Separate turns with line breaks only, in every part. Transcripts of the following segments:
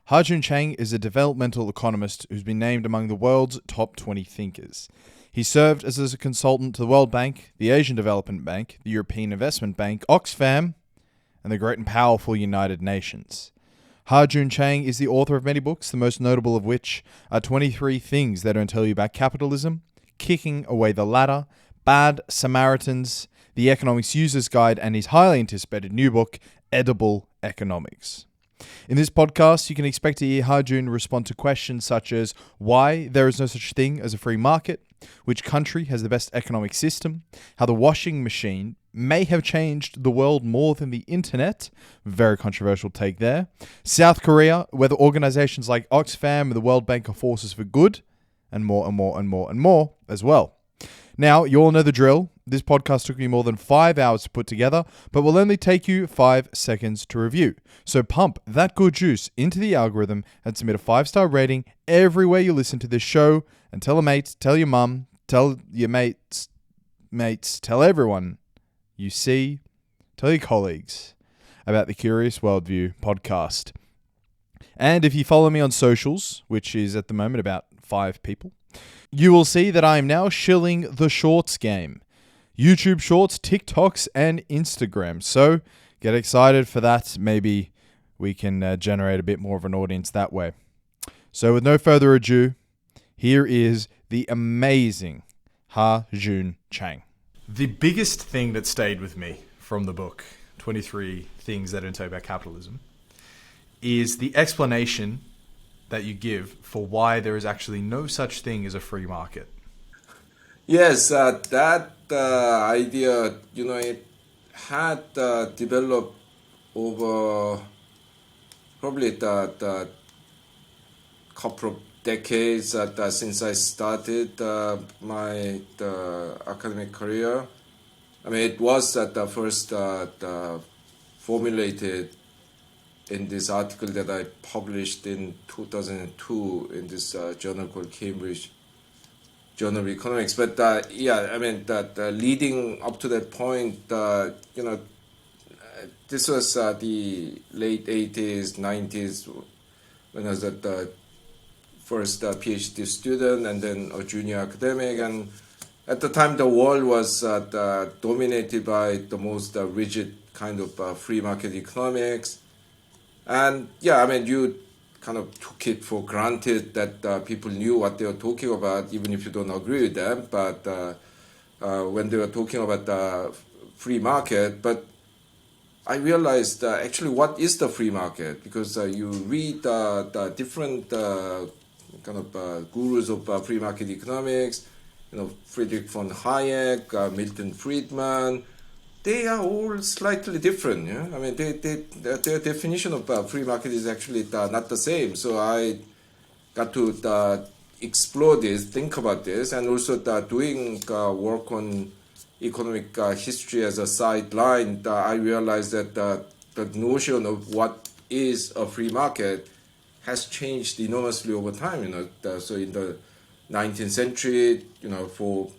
Ha-Joon Chang is a developmental economist who's been named among the world's top 20 thinkers. He served as a consultant to the World Bank, the Asian Development Bank, the European Investment Bank, Oxfam, and the great and powerful United Nations. Ha-Joon Chang is the author of many books, the most notable of which are 23 Things They Don't Tell You About Capitalism, Kicking Away the Ladder, Bad Samaritans, The Economics User's Guide, and his highly anticipated new book, Edible Economics. In this podcast, you can expect to hear Ha-Joon respond to questions such as why there is no such thing as a free market, which country has the best economic system, how the washing machine may have changed the world more than the internet, very controversial take there, South Korea, whether organizations like Oxfam and the World Bank are forces for good, and more and more and more and more as well. Now, you all know the drill. This podcast took me more than 5 hours to put together, but will only take you 5 seconds to review. So pump that good juice into the algorithm and submit a 5-star rating everywhere you listen to this show, and tell a mate, tell your mum, tell your mates, tell everyone you see, tell your colleagues about the Curious Worldview podcast. And if you follow me on socials, which is at the moment about 5 people, you will see that I am now shilling the shorts game. YouTube Shorts, TikToks, and Instagram. So get excited for that. Maybe we can generate a bit more of an audience that way. So with no further ado, here is the amazing Ha-Joon Chang. The biggest thing that stayed with me from the book, 23 Things That Don't Tell You About Capitalism, is the explanation that you give for why there is actually no such thing as a free market.
Yes, that idea, it had developed over probably the couple of decades since I started my academic career. I mean, it was the first formulated in this article that I published in 2002 in this journal called Cambridge Journal of Economics. But leading up to that point, this was the late 80s, 90s, when I was at the first PhD student and then a junior academic. And at the time, the world was dominated by the most rigid kind of free market economics. And you kind of took it for granted that people knew what they were talking about, even if you don't agree with them. But when they were talking about the free market, but I realized actually what is the free market? Because you read the different gurus of free market economics, Friedrich von Hayek, Milton Friedman. They are all slightly different. Yeah? I mean, their definition of free market is actually not the same. So I got to explore this, think about this, and also doing work on economic history as a sideline. I realized that the notion of what is a free market has changed enormously over time. So in the 19th century, for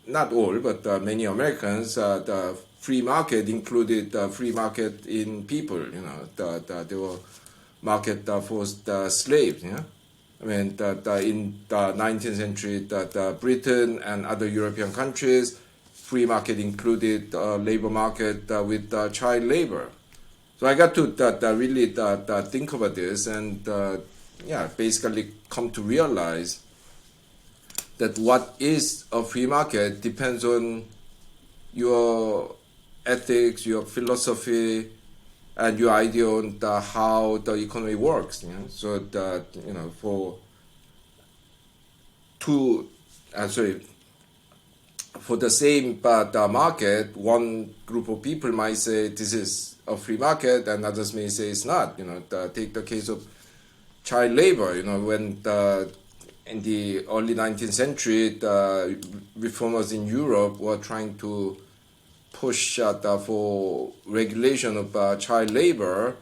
not all, but many Americans, the free market included the free market in people. There were market for the slaves. I mean, in the 19th century, Britain and other European countries, free market included labor market with child labor. So I got to really think about this and basically come to realize that what is a free market depends on your ethics, your philosophy, and your idea on how the economy works. So that for the same market, one group of people might say this is a free market, and others may say it's not. Take the case of child labor. When in the early 19th century, the reformers in Europe were trying to push for regulation of child labor.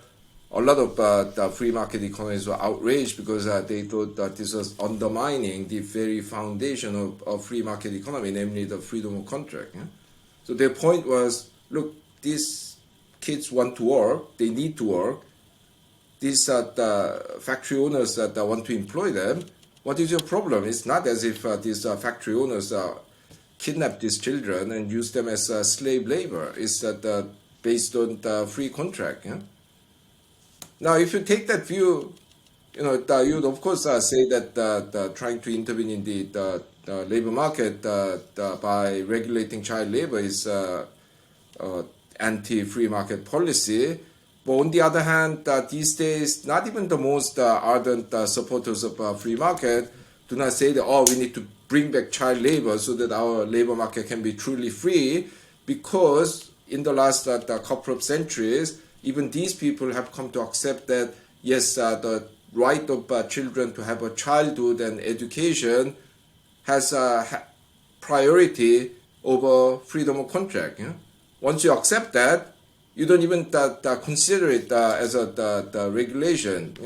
A lot of the free market economies were outraged because they thought that this was undermining the very foundation of free market economy, namely the freedom of contract. So their point was, look, these kids want to work, they need to work, these the factory owners that want to employ them, what is your problem? It's not as if these factory owners kidnap these children and use them as slave labor. It's that based on the free contract. Yeah? Now, if you take that view, you'd of course say that trying to intervene in the labor market by regulating child labor is anti-free market policy. But on the other hand, these days, not even the most ardent supporters of free market do not say that, oh, we need to bring back child labor so that our labor market can be truly free, because in the last couple of centuries, even these people have come to accept that, yes, the right of children to have a childhood and education has priority over freedom of contract. Yeah? Once you accept that, you don't even consider it as a regulation.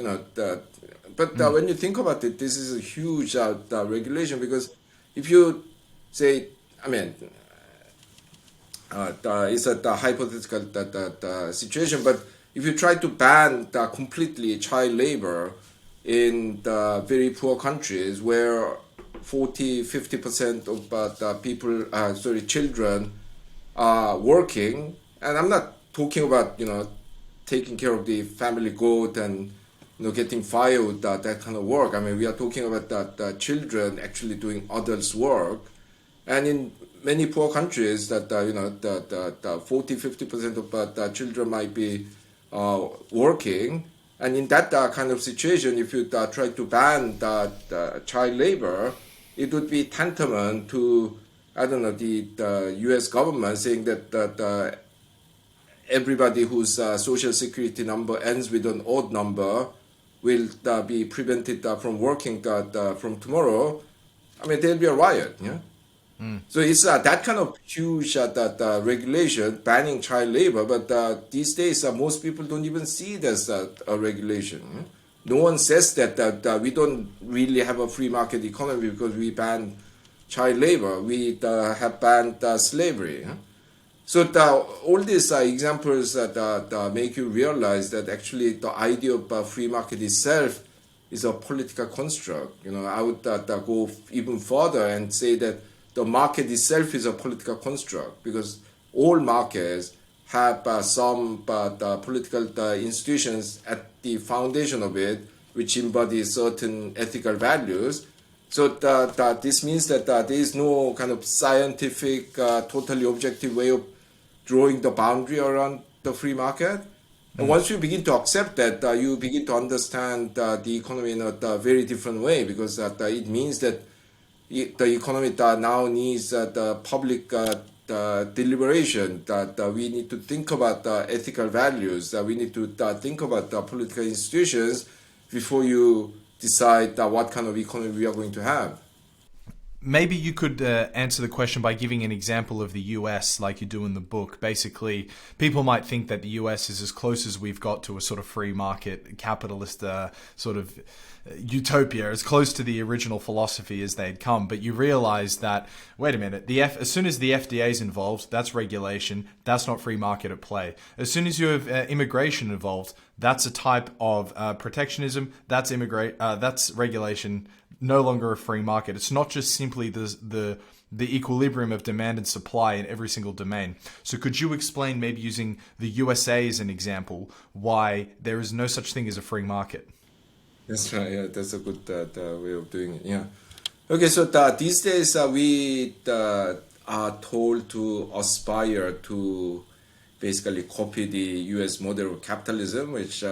But when you think about it, this is a huge regulation, because if you say, I mean, it's a hypothetical situation, but if you try to ban completely child labor in the very poor countries where 40-50% of the people, children are working, and I'm not talking about taking care of the family goat and getting fired, that kind of work. I mean, we are talking about the children actually doing adults' work, and in many poor countries that 40-50% of the children might be working, and in that kind of situation, if you try to ban the child labor, it would be tantamount to, I don't know, the U.S. government saying that everybody whose social security number ends with an odd number will be prevented from working from tomorrow. I mean, there'll be a riot. Yeah. So it's that kind of huge regulation banning child labor, but these days most people don't even see it as a regulation. Yeah? No one says that we don't really have a free market economy because we ban child labor. We have banned slavery. Yeah? So all these examples that make you realize that actually the idea of free market itself is a political construct. I would go even further and say that the market itself is a political construct, because all markets have some political institutions at the foundation of it, which embody certain ethical values. So this means that there is no kind of scientific, totally objective way of drawing the boundary around the free market. And once you begin to accept that, you begin to understand the economy in a very different way, because it means that the economy now needs the public deliberation, that we need to think about ethical values, that we need to think about political institutions before you decide what kind of economy we are going to have.
Maybe you could answer the question by giving an example of the US, like you do in the book. Basically, people might think that the US is as close as we've got to a sort of free market, capitalist sort of utopia, as close to the original philosophy as they'd come. But you realize that, wait a minute, as soon as the FDA is involved, that's regulation. That's not free market at play. As soon as you have immigration involved, that's a type of protectionism. That's regulation. No longer a free market. It's not just simply the equilibrium of demand and supply in every single domain. So could you explain, maybe using the USA as an example, why there is no such thing as a free market?
That's right. Yeah, that's a good way of doing it. Yeah. Okay. So these days we are told to aspire to basically copy the U.S. model of capitalism, which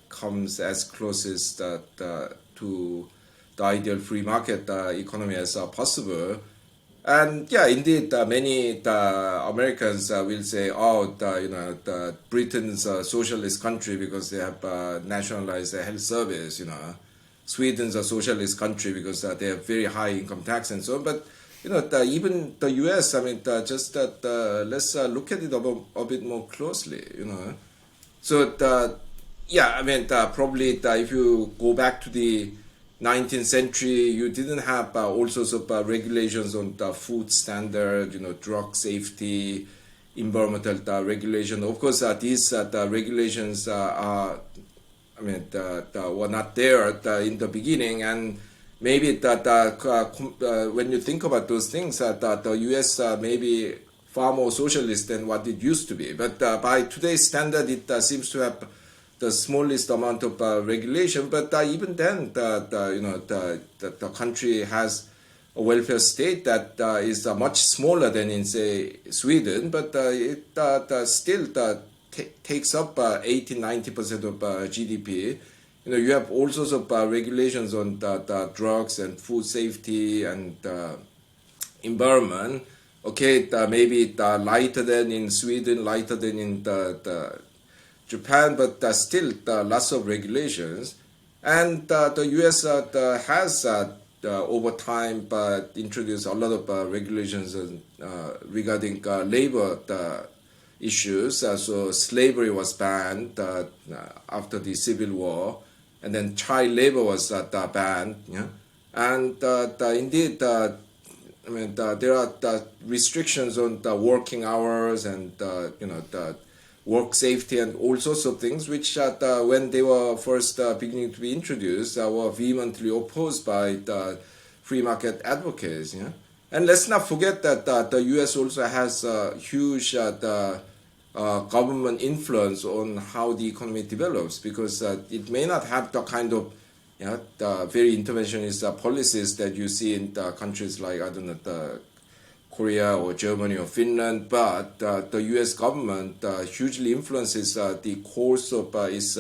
comes as closest to the ideal free market economy as possible. And yeah, indeed, many Americans will say, "Oh, Britain's a socialist country because they have nationalized the health service." Sweden's a socialist country because they have very high income tax and so on. But even the U.S. I mean, let's look at it a bit more closely. So yeah, I mean, probably if you go back to the 19th century, you didn't have all sorts of regulations on the food standard, drug safety, environmental regulation. Of course, these regulations are were not there in the beginning, and maybe when you think about those things, the U.S. Maybe far more socialist than what it used to be. But by today's standard, it seems to have the smallest amount of regulation. But even then, the country has a welfare state that is much smaller than in, say, Sweden, but it still takes up 80-90% of GDP. You have all sorts of regulations on the drugs and food safety and environment. Okay, maybe lighter than in Sweden, lighter than in the Japan, but still lots of regulations. And the US has over time introduced a lot of regulations regarding labor issues. So slavery was banned after the Civil War, and then child labor was banned. Yeah? And indeed, there are restrictions on the working hours and the work safety and all sorts of things, which when they were first beginning to be introduced, were vehemently opposed by the free market advocates. Yeah? And let's not forget that the U.S. also has huge government influence on how the economy develops, because it may not have the kind of the very interventionist policies that you see in countries like, I don't know, Korea or Germany or Finland, but the U.S. government hugely influences the course of its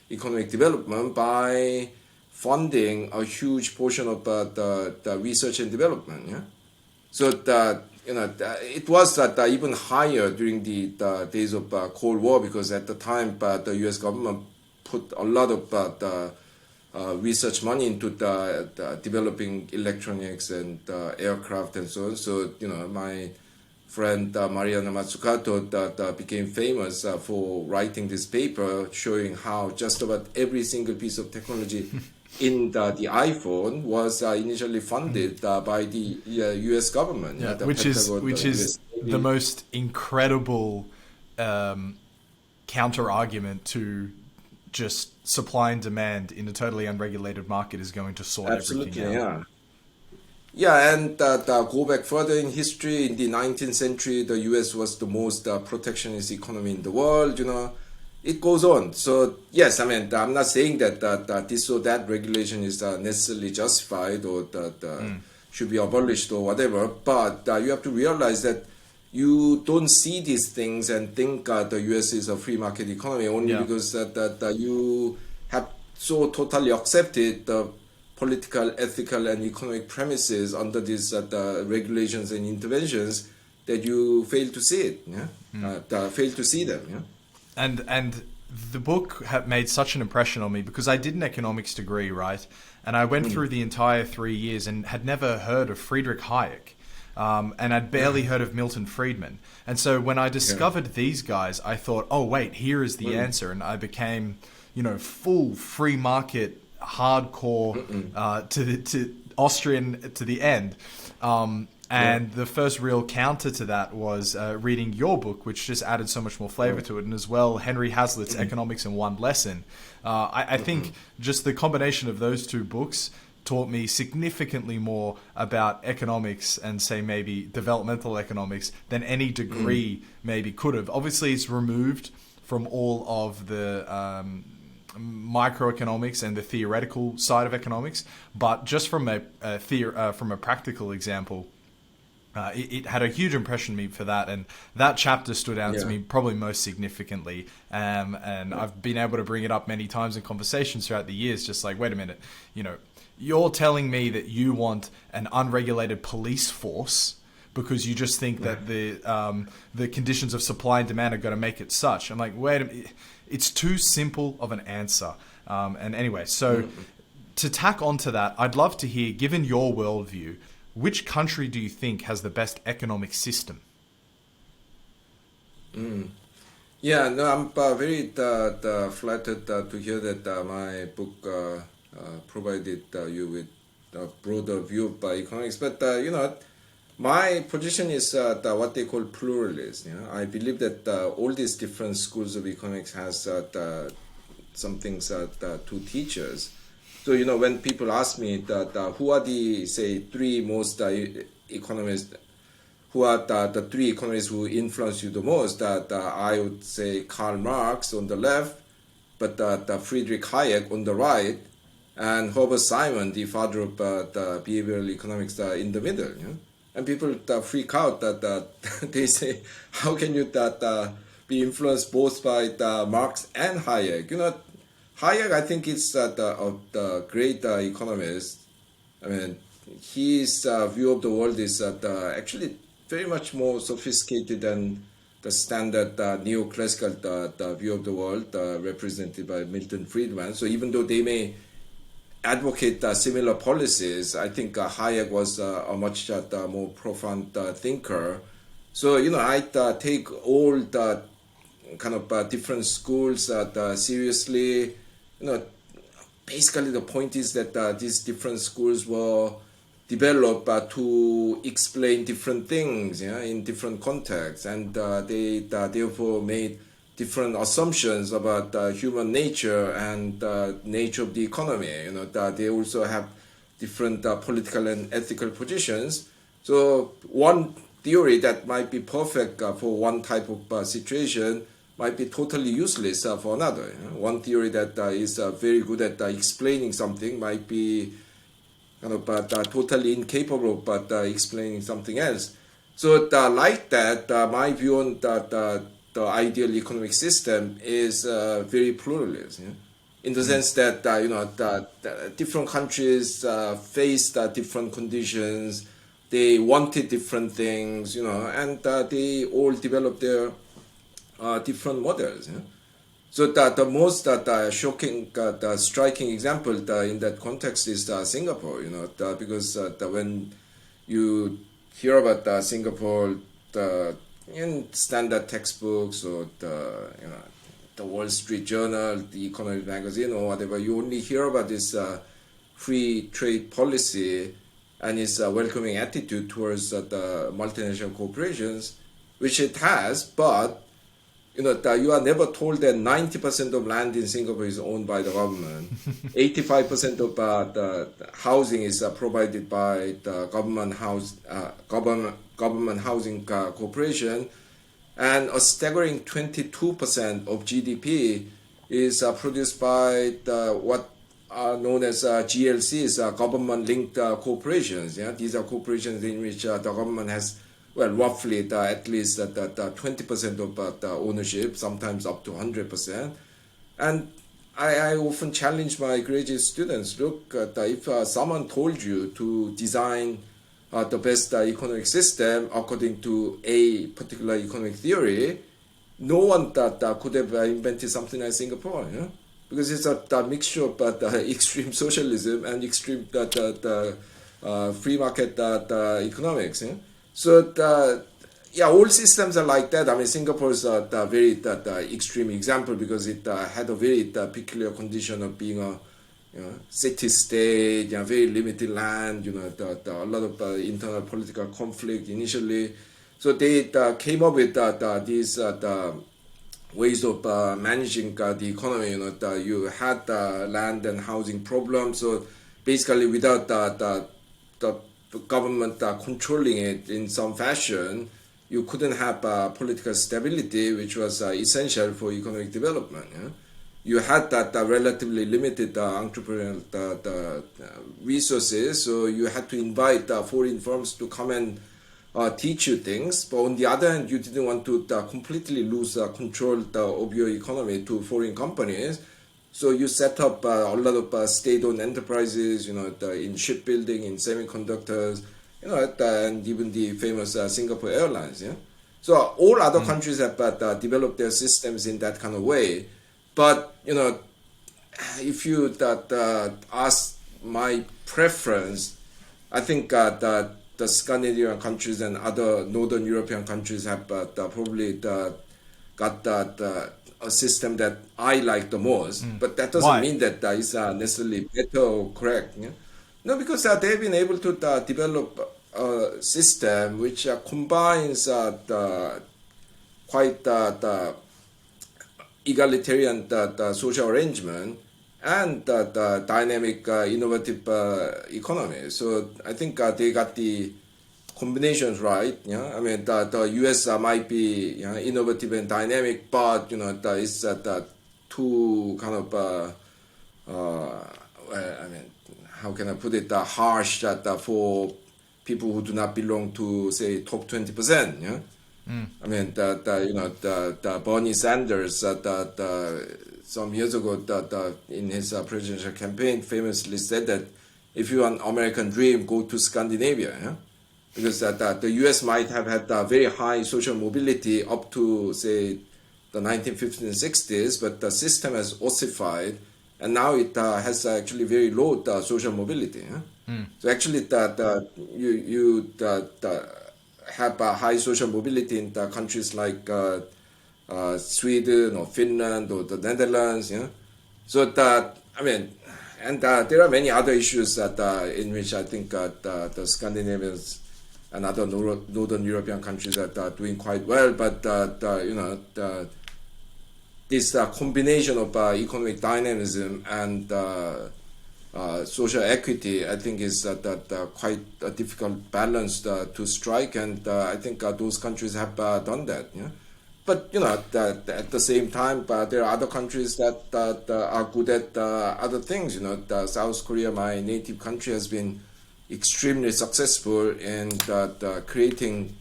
economic development by funding a huge portion of the research and development. Yeah? So it was even higher during the days of Cold War, because at the time the U.S. government put a lot of research money into the developing electronics and aircraft and so on. So, my friend Mariana Mazzucato became famous for writing this paper showing how just about every single piece of technology in the iPhone was initially funded by the U.S. government.
Yeah, which is the most incredible counter argument to just supply and demand in a totally unregulated market is going to sort
Absolutely,
everything out.
Yeah, and go back further in history, in the 19th century, the US was the most protectionist economy in the world, It goes on. So, yes, I'm not saying that this or that regulation is necessarily justified or that should be abolished or whatever, but you have to realize that you don't see these things and think the US is a free market economy only because that you have so totally accepted the political, ethical, and economic premises under these regulations and interventions that you fail to see it, fail to see them. Yeah?
And the book made such an impression on me because I did an economics degree, right? And I went through the entire 3 years and had never heard of Friedrich Hayek. And I'd barely heard of Milton Friedman. And so when I discovered these guys, I thought, oh, wait, here is the answer. And I became, full free market, hardcore, to Austrian to the end. And the first real counter to that was reading your book, which just added so much more flavor to it. And as well, Henry Hazlitt's Economics in One Lesson. I think just the combination of those two books taught me significantly more about economics and, say, maybe developmental economics than any degree maybe could have. Obviously, it's removed from all of the microeconomics and the theoretical side of economics, but just from a practical example, it had a huge impression on me for that, and that chapter stood out to me probably most significantly. And I've been able to bring it up many times in conversations throughout the years, just like, wait a minute, you're telling me that you want an unregulated police force because you just think that the conditions of supply and demand are going to make it such. I'm like, wait a minute, it's too simple of an answer. And anyway, so to tack onto that, I'd love to hear, given your worldview, which country do you think has the best economic system?
Yeah, no, I'm very flattered to hear that my book provided you with a broader view of economics. But, my position is what they call pluralist. I believe that all these different schools of economics has some things to teachers. So when people ask me that who are the say three most economists, who are the three economists who influence you the most, that I would say Karl Marx on the left, but the Friedrich Hayek on the right, and Herbert Simon, the father of the behavioral economics, in the middle. And people freak out that they say, how can you be influenced both by Marx and Hayek? Hayek, I think, is the great economist. I mean, his view of the world is actually very much more sophisticated than the standard neoclassical view of the world represented by Milton Friedman. So even though they may advocate similar policies, I think Hayek was a much more profound thinker. So, I take all the kind of different schools seriously. Basically the point is that these different schools were developed to explain different things in different contexts, and they therefore made different assumptions about human nature and nature of the economy. That they also have different political and ethical positions. So one theory that might be perfect for one type of situation might be totally useless for another. One theory that is very good at explaining something might be kind of totally incapable of explaining something else. So like that, my view on the ideal economic system is very pluralist. In the sense that the different countries faced different conditions, they wanted different things, and they all developed their different models. So the most shocking, striking example in that context is Singapore. Because when you hear about Singapore, in standard textbooks or the Wall Street Journal, the Economic Magazine, or whatever, you only hear about this free trade policy and its welcoming attitude towards the multinational corporations, which it has, but you are never told that 90% of land in Singapore is owned by the government. 85% of the housing is provided by the government housing corporation, and a staggering 22% of GDP is produced by what are known as GLCs, government-linked corporations. These are corporations in which the government has, roughly at least 20% of the ownership, sometimes up to 100%. And I often challenge my graduate students, look, if someone told you to design the best economic system according to a particular economic theory, no one could have invented something like Singapore, because it's a mixture of extreme socialism and extreme free market economics. So all systems are like that. I mean, Singapore is a very extreme example because it had a very peculiar condition of being a city-state, very limited land, a lot of internal political conflict initially. So they came up with these ways of managing the economy. You had land and housing problems. So basically, without the government controlling it in some fashion, you couldn't have political stability, which was essential for economic development. You had that relatively limited entrepreneurial resources, so you had to invite foreign firms to come and teach you things. But on the other hand, you didn't want to completely lose control of your economy to foreign companies. So you set up a lot of state-owned enterprises, in shipbuilding, in semiconductors, and even the famous Singapore Airlines. So all other countries have developed their systems in that kind of way. But if you ask my preference, I think that the Scandinavian countries and other Northern European countries have probably got a system that I like the most. But that doesn't
Why?
mean that is necessarily better or correct. No, because they've been able to develop a system which combines the quite egalitarian the social arrangement and the dynamic, innovative economy. So I think they got the combinations right. Yeah, I mean the U.S. Might be innovative and dynamic, but it's the too kind of I mean, how can I put it? Harsh for people who do not belong to say top 20%. Yeah. I mean, the Bernie Sanders, some years ago, in his presidential campaign, famously said that if you want American dream, go to Scandinavia, yeah? Because the U.S. might have had very high social mobility up to say the 1950s and 60s, but the system has ossified, and now it has actually very low social mobility. Yeah? So actually, you have high social mobility in the countries like Sweden or Finland or the Netherlands. Yeah? So I mean, and there are many other issues that in which I think the Scandinavians and other northern European countries are doing quite well. But this combination of economic dynamism and social equity, I think, is quite a difficult balance to strike, and I think those countries have done that. Yeah? But at the same time, there are other countries that are good at other things. South Korea, my native country, has been extremely successful in creating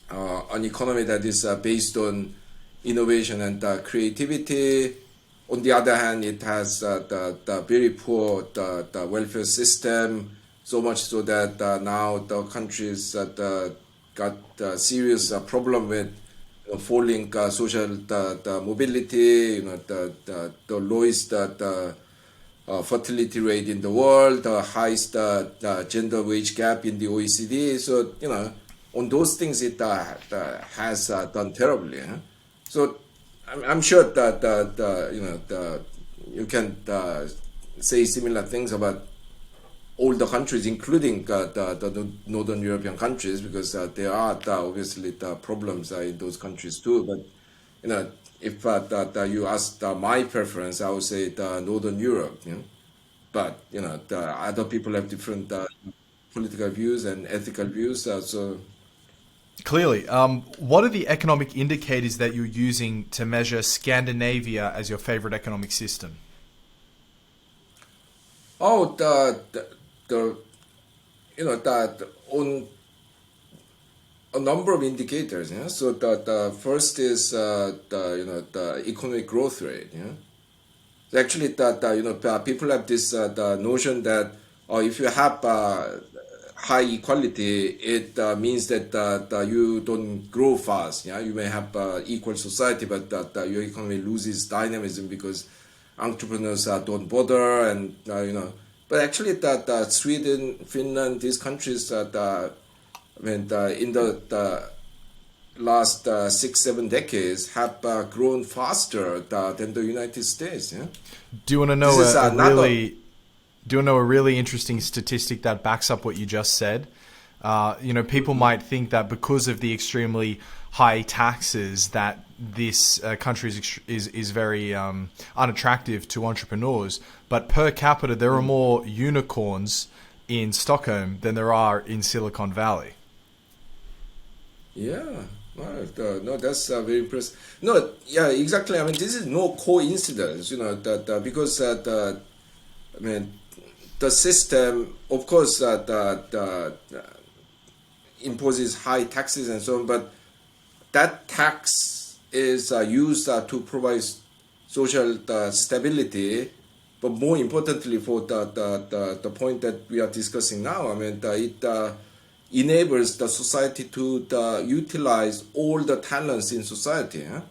an economy that is based on innovation and creativity. On the other hand, it has the very poor the welfare system, so much so that now the countries that got serious problem with falling social the mobility, the lowest fertility rate in the world, the highest gender wage gap in the OECD. So on those things it has done terribly. Huh? So I'm sure that you can say similar things about all the countries, including the northern European countries, because there are obviously the problems in those countries too. But if you ask my preference, I would say northern Europe. But the other people have different political views and ethical views. So
Clearly. What are the economic indicators that you're using to measure Scandinavia as your favorite economic system?
oh the that on a number of indicators. Yeah. So the first is the economic growth rate. Yeah. Actually, that people have this the notion that if you have high equality, it means that you don't grow fast. Yeah, you may have equal society, but your economy loses dynamism because entrepreneurs don't bother, and But actually, that Sweden, Finland, these countries that I mean, in the last 6, 7 decades have grown faster than the United States. Yeah?
Do you want to
This
know
is
a
not a
really do you want to know a really interesting statistic that backs up what you just said? People might think that because of the extremely high taxes that this country is very unattractive to entrepreneurs. But per capita, there are more unicorns in Stockholm than there are in Silicon Valley.
Yeah, no, that's very impressive. No, yeah, exactly. I mean, this is no coincidence, that because I mean, the system, of course, imposes high taxes and so on, but that tax is used to provide social stability. But more importantly, for the point that we are discussing now, I mean, it enables the society to utilize all the talents in society. Huh?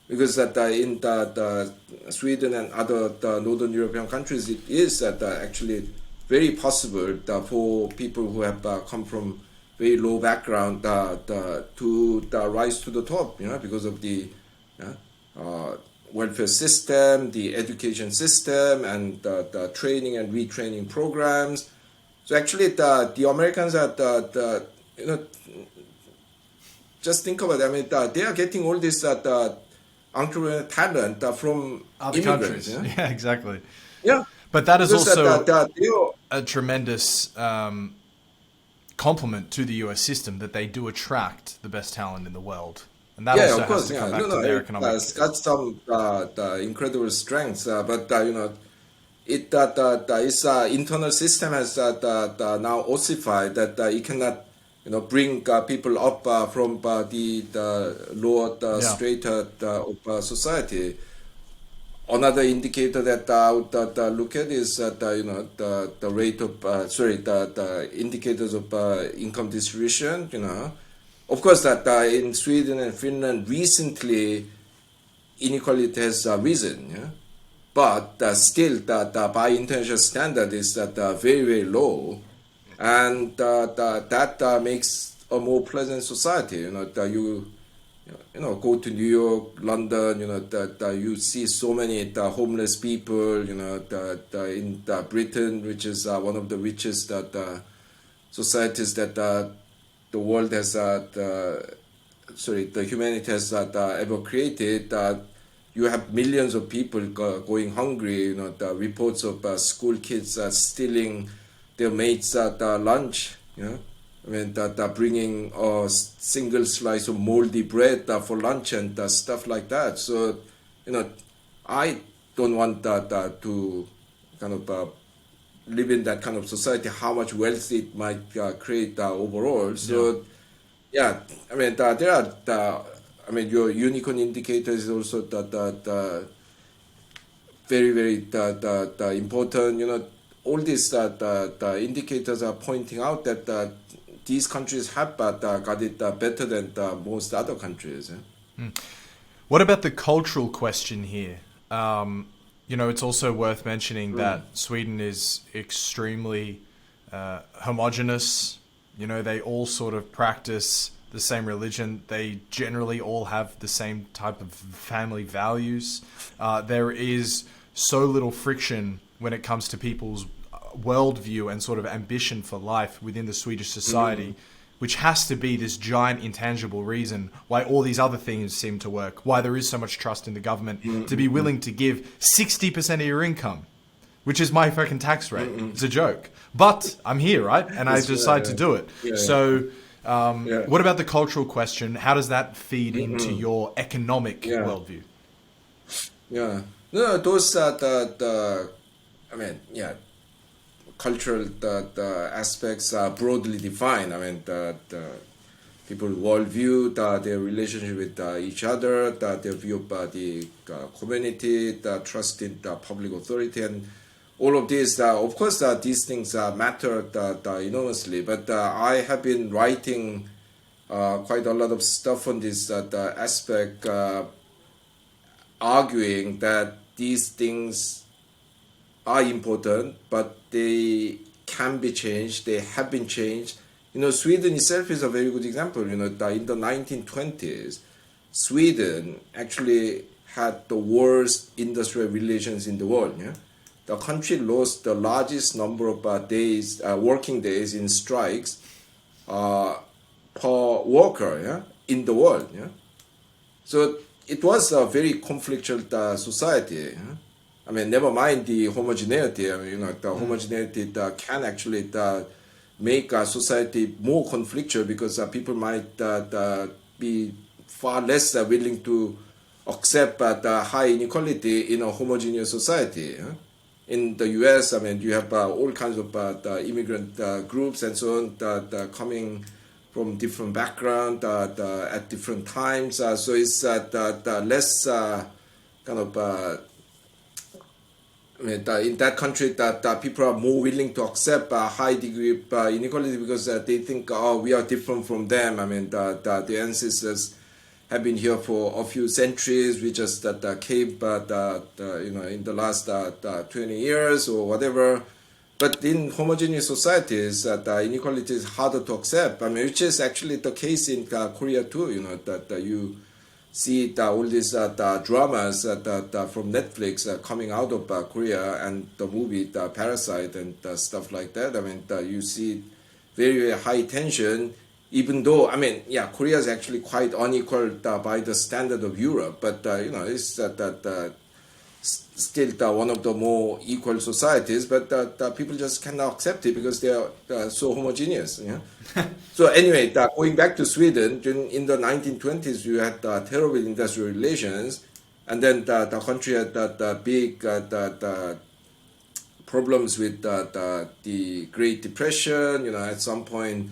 Because in the Sweden and other northern European countries, it is actually very possible for people who have come from very low background to rise to the top, because of the welfare system, the education system, and the training and retraining programs. So actually, the Americans are just think about it. I mean, they are getting all this entrepreneurial talent from
Other
immigrants.
countries.
Yeah,
Yeah, exactly.
yeah.
But that is
Because
also
they are,
a tremendous compliment to the US system that they do attract the best talent in the world. And that
yeah,
also
of
has
course,
to come
yeah.
back
No,
to
no,
their
it's
economic.
got some the incredible strengths, but it its internal system has now ossified that it cannot bring people up from the lower
Yeah.
strata of society. Another indicator that I would look at is that the rate of the indicators of income distribution. Of course that in Sweden and Finland recently inequality has risen. Yeah? But still by international standard is that very low, and that makes a more pleasant society. That go to New York, London. That you see so many homeless people. In Britain, which is one of the richest societies that the world has the humanity has ever created. You have millions of people going hungry. The reports of school kids stealing their mates' lunch. I mean that bringing a single slice of moldy bread for lunch and stuff like that. So, I don't want that to kind of live in that kind of society. How much wealth it might create overall.
Yeah.
So, yeah, I mean there are I mean your unicorn indicators is also very important. All these the indicators are pointing out that these countries have got it better than most other countries.
What about the cultural question here? It's also worth mentioning that Sweden is extremely homogenous. They all sort of practice the same religion. They generally all have the same type of family values. There is so little friction when it comes to people's worldview and sort of ambition for life within the Swedish society, which has to be this giant intangible reason why all these other things seem to work, why there is so much trust in the government to be willing to give 60% of your income, which is my fucking tax rate. It's a joke. But I'm here, right? And I decide to do it. So what about the cultural question? How does that feed into your economic worldview?
Yeah. No, those I mean, yeah, cultural aspects are broadly defined. I mean, the people worldview, their relationship with each other, their view about the community, the trust in the public authority, and all of these. Of course, these things matter enormously. But I have been writing quite a lot of stuff on this aspect, arguing that these things are important, but they can be changed. They have been changed. Sweden itself is a very good example. In the 1920s, Sweden actually had the worst industrial relations in the world. Yeah? The country lost the largest number of working days in strikes per worker, yeah, in the world. Yeah? So it was a very conflictual society. Yeah? I mean, never mind the homogeneity. I mean, the homogeneity can actually make a society more conflictual because people might be far less willing to accept the high inequality in a homogeneous society. In the U.S., I mean, you have all kinds of immigrant groups and so on coming from different background at different times. So it's less kind of I mean, in that country, that people are more willing to accept a high degree of inequality because they think, oh, we are different from them. I mean, the ancestors have been here for a few centuries. We just came, in the last 20 years or whatever. But in homogeneous societies, inequality is harder to accept. I mean, which is actually the case in Korea too. That you see all these dramas from Netflix coming out of Korea and the movie Parasite and stuff like that. I mean, you see very high tension even though, I mean, yeah, Korea is actually quite unequal by the standard of Europe, but it's still one of the more equal societies, but people just cannot accept it because they are so homogeneous. So anyway, going back to Sweden, in the 1920s, you had terrible industrial relations, and then the country had big problems with the Great Depression. At some point,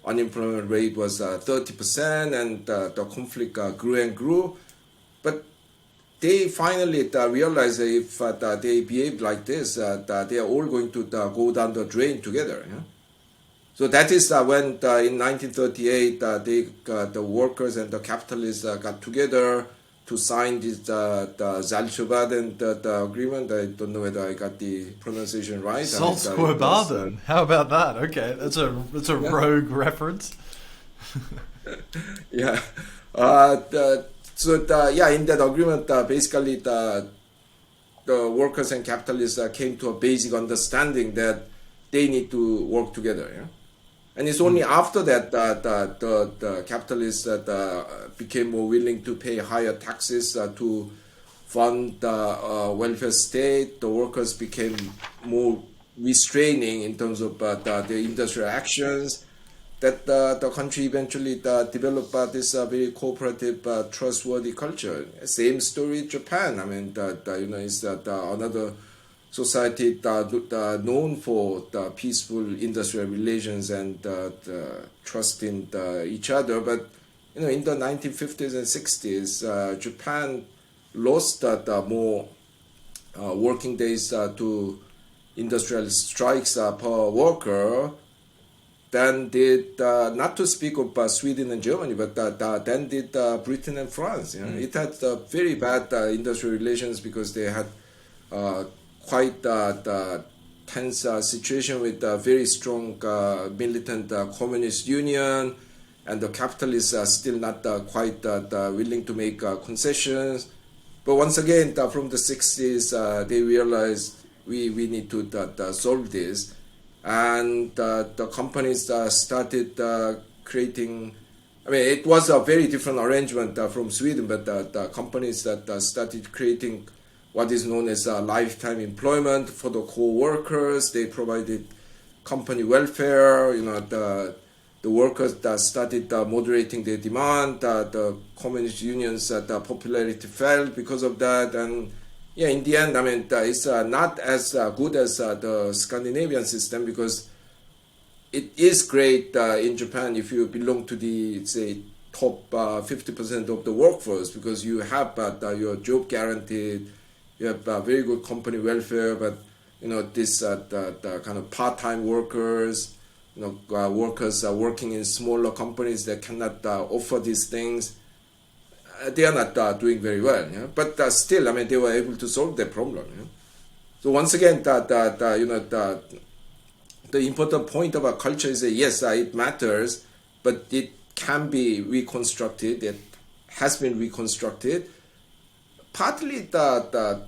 unemployment rate was 30%, and the conflict grew and grew. But they finally realized that if they behave like this, they are all going to go down the drain together. So that is when in 1938 the workers and the capitalists got together to sign this the Saltsjöbaden the agreement. I don't know whether I got the pronunciation right.
Saltsjöbaden. How about that? Okay, that's a rogue reference.
Yeah. In that agreement, basically the workers and capitalists came to a basic understanding that they need to work together. And it's only after that the capitalists became more willing to pay higher taxes to fund the welfare state. The workers became more restraining in terms of their industrial actions. That the country eventually developed this very cooperative, trustworthy culture. Same story in Japan. I mean, it's another society known for the peaceful industrial relations and trust in each other. But in the 1950s and 60s, Japan lost more working days to industrial strikes per worker than did, not to speak of Sweden and Germany, but then did Britain and France. It had very bad industrial relations because they had quite tense situation with a very strong militant communist union, and the capitalists are still not quite willing to make concessions. But once again, from the 60s, they realized we need to solve this. And the companies started creating, I mean, it was a very different arrangement from Sweden, but the companies that started creating what is known as lifetime employment for the core workers. They provided company welfare. The workers that started moderating their demand. The communist unions, the popularity fell because of that. And in the end, I mean, it's not as good as the Scandinavian system, because it is great in Japan if you belong to the, say, top 50% of the workforce, because you have your job guaranteed, you have very good company welfare. But this the kind of part-time workers, workers working in smaller companies that cannot offer these things, they are not doing very well. But still, I mean, they were able to solve their problem. So once again, the important point of a culture is that yes, it matters, but it can be reconstructed. It has been reconstructed, partly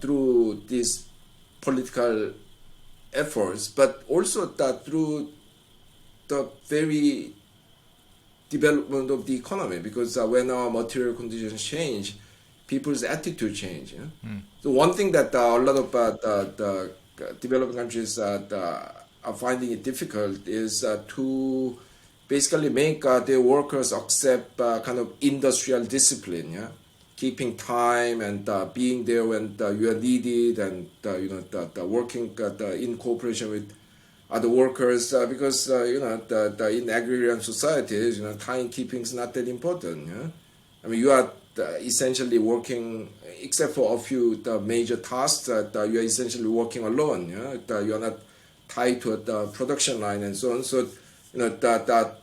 through these political efforts, but also through the very development of the economy, because when our material conditions change, people's attitude change. So one thing that a lot of the developing countries are finding it difficult is to basically make their workers accept kind of industrial discipline, keeping time and being there when you are needed, and working in cooperation with other workers, because in agrarian societies, timekeeping is not that important. I mean, you are essentially working, except for a few major tasks, that you are essentially working alone. You are not tied to a production line and so on. So that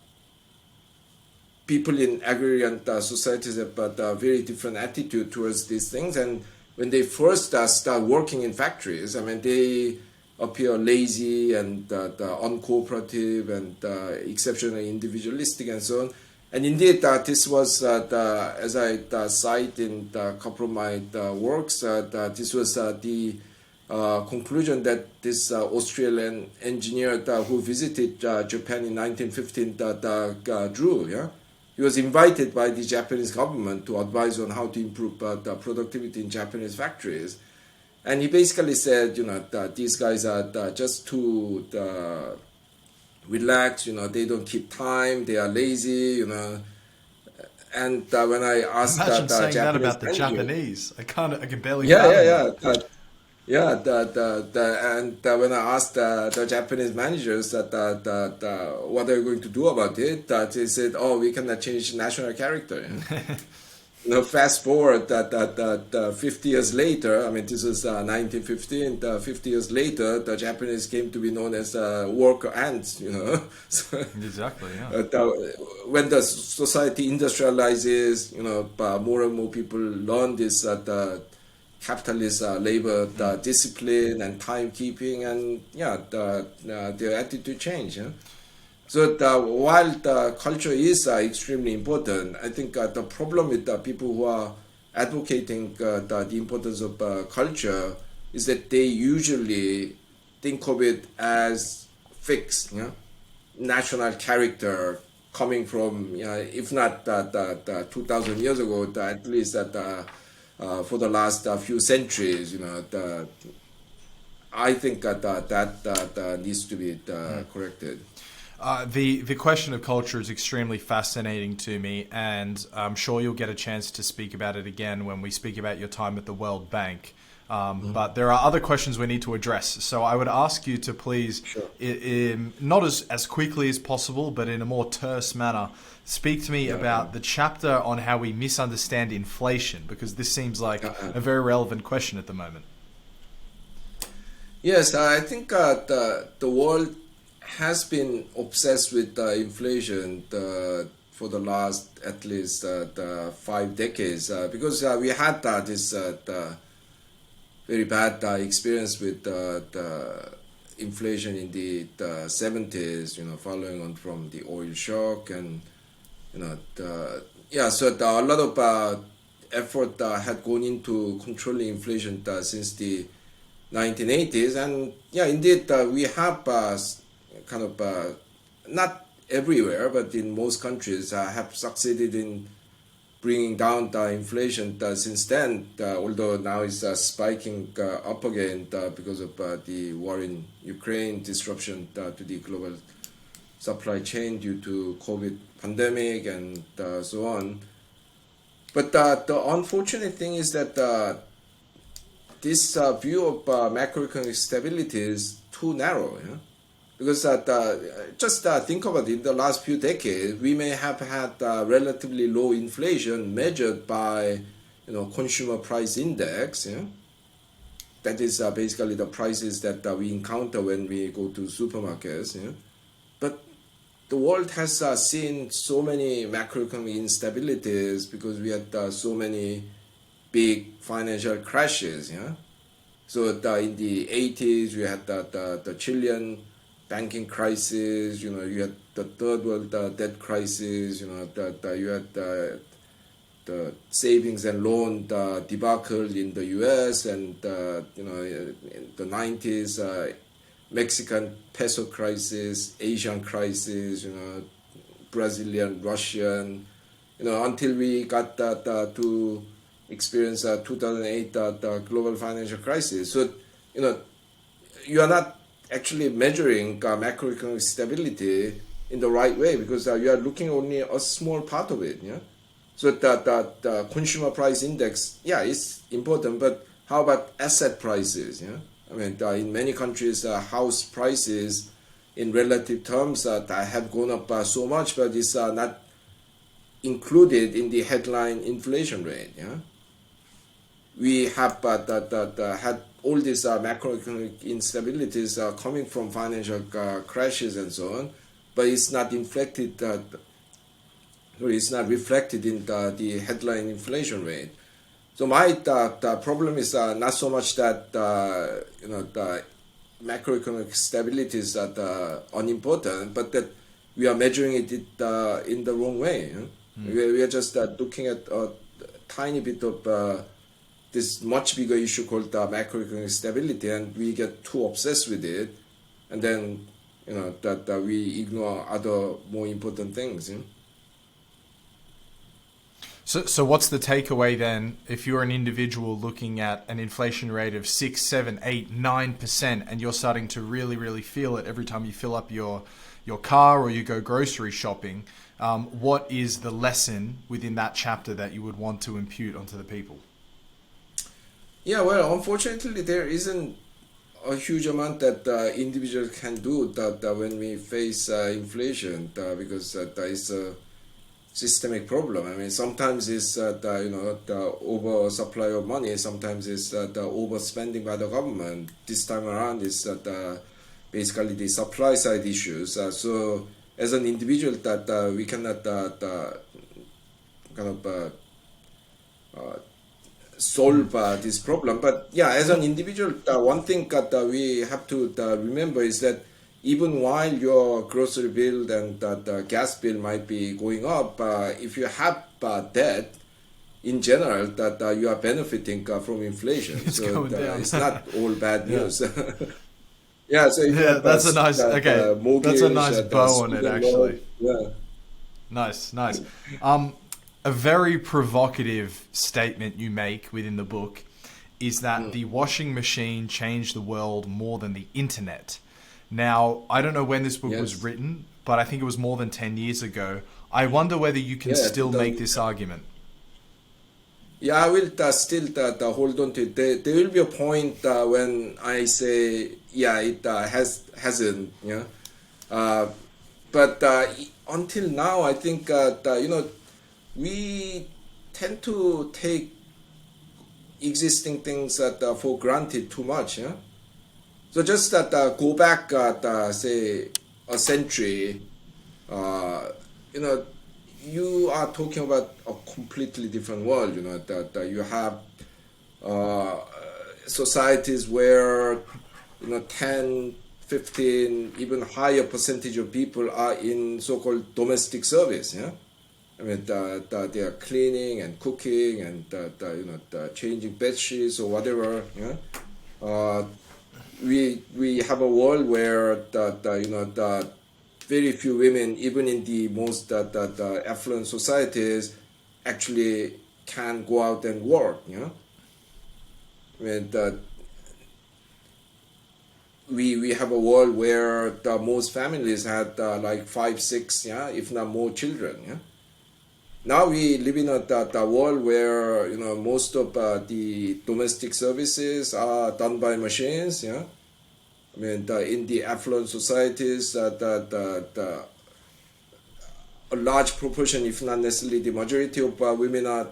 people in agrarian societies have a very different attitude towards these things. And when they first start working in factories, I mean, they appear lazy and uncooperative and exceptionally individualistic and so on. And indeed, this was, as I cite in a couple of my works, this was the conclusion that this Australian engineer who visited Japan in 1915 drew. Yeah, he was invited by the Japanese government to advise on how to improve the productivity in Japanese factories, and he basically said, that these guys are just too relaxed. They don't keep time. They are lazy. And when I asked
Imagine
the
saying that
Japanese
about the
manager,
Japanese. I can barely
yeah, yeah,
fathom that.
yeah. Yeah, and when I asked the Japanese managers what are you going to do about it, that they said, "Oh, we cannot change national character." Fast forward 50 years later. I mean, this was 1915. 50 years later, the Japanese came to be known as worker ants. So,
Exactly, yeah.
when the society industrializes, more and more people learn this capitalist labor discipline and timekeeping, and their attitude change. Yeah? So while the culture is extremely important, I think the problem with the people who are advocating the importance of culture is that they usually think of it as fixed, national character coming from, if not 2,000 years ago, at least for the last few centuries. I think that needs to be corrected.
The question of culture is extremely fascinating to me, and I'm sure you'll get a chance to speak about it again when we speak about your time at the World Bank. But there are other questions we need to address. So I would ask you to please,
Sure.
not as quickly as possible, but in a more terse manner, speak to me about the chapter on how we misunderstand inflation, because this seems like a very relevant question at the moment.
Yes, I think the world has been obsessed with inflation for the last at least 5 decades because we had this very bad experience with the inflation in the 70s, following on from the oil shock, and so a lot of effort had gone into controlling inflation since the 1980s, and indeed we have kind of not everywhere, but in most countries have succeeded in bringing down the inflation since then, although now it's spiking up again because of the war in Ukraine, disruption to the global supply chain due to COVID pandemic, and so on. But the unfortunate thing is that this view of macroeconomic stability is too narrow. Because just think about it, in the last few decades, we may have had relatively low inflation measured by, consumer price index. That is basically the prices that we encounter when we go to supermarkets. But the world has seen so many macroeconomic instabilities because we had so many big financial crashes. So in the 80s, we had the Chilean banking crisis, you had the third world debt crisis, you had the savings and loan debacle in the US, and in the 90s, Mexican peso crisis, Asian crisis, Brazilian, Russian, until we got to experience 2008 the global financial crisis. So, you are not actually measuring macroeconomic stability in the right way because you are looking only a small part of it. So the consumer price index, is important, but how about asset prices? I mean, in many countries, house prices in relative terms have gone up so much, but it's not included in the headline inflation rate. We have had all these macroeconomic instabilities coming from financial crashes and so on, but it's not reflected. It's not reflected in the headline inflation rate. So my the problem is not so much that the macroeconomic stability is unimportant, but that we are measuring it in the wrong way. We are just looking at a tiny bit of this much bigger issue called macroeconomic stability, and we get too obsessed with it, and then that we ignore other more important things.
So what's the takeaway then? If you're an individual looking at an inflation rate of 6, 7, 8, 9%, and you're starting to really, really feel it every time you fill up your car or you go grocery shopping, what is the lesson within that chapter that you would want to impute onto the people?
Yeah, well, unfortunately, there isn't a huge amount that individuals can do that when we face inflation, because that is a systemic problem. I mean, sometimes it's the oversupply of money. Sometimes it's the overspending by the government. This time around, it's basically the supply side issues. So, as an individual, that we cannot kind of solve this problem. But yeah, as an individual, one thing that we have to remember is that even while your grocery bill and the gas bill might be going up, if you have debt, in general, that you are benefiting from inflation.
It's going down.
It's not all bad news. Yeah, so if you have
that's a nice
mortgage,
that's a nice bow on it, actually.
Yeah.
Nice. A very provocative statement you make within the book is that the washing machine changed the world more than the internet. Now, I don't know when this book was written, but I think it was more than 10 years ago. I wonder whether you can still make this argument.
Yeah, I will still hold on to it. There will be a point when I say, yeah, it hasn't, but until now, I think we tend to take existing things for granted too much. So just go back say a century, you are talking about a completely different world. That you have societies where 10, 15, even higher percentage of people are in so-called domestic service. I mean, they are cleaning and cooking and changing bed sheets or whatever. We have a world where the very few women, even in the most affluent societies, actually can go out and work. I mean, we have a world where most families had like 5, 6, if not more children. Now we live in a world where most of the domestic services are done by machines. I mean, in the affluent societies, a large proportion, if not necessarily the majority of women are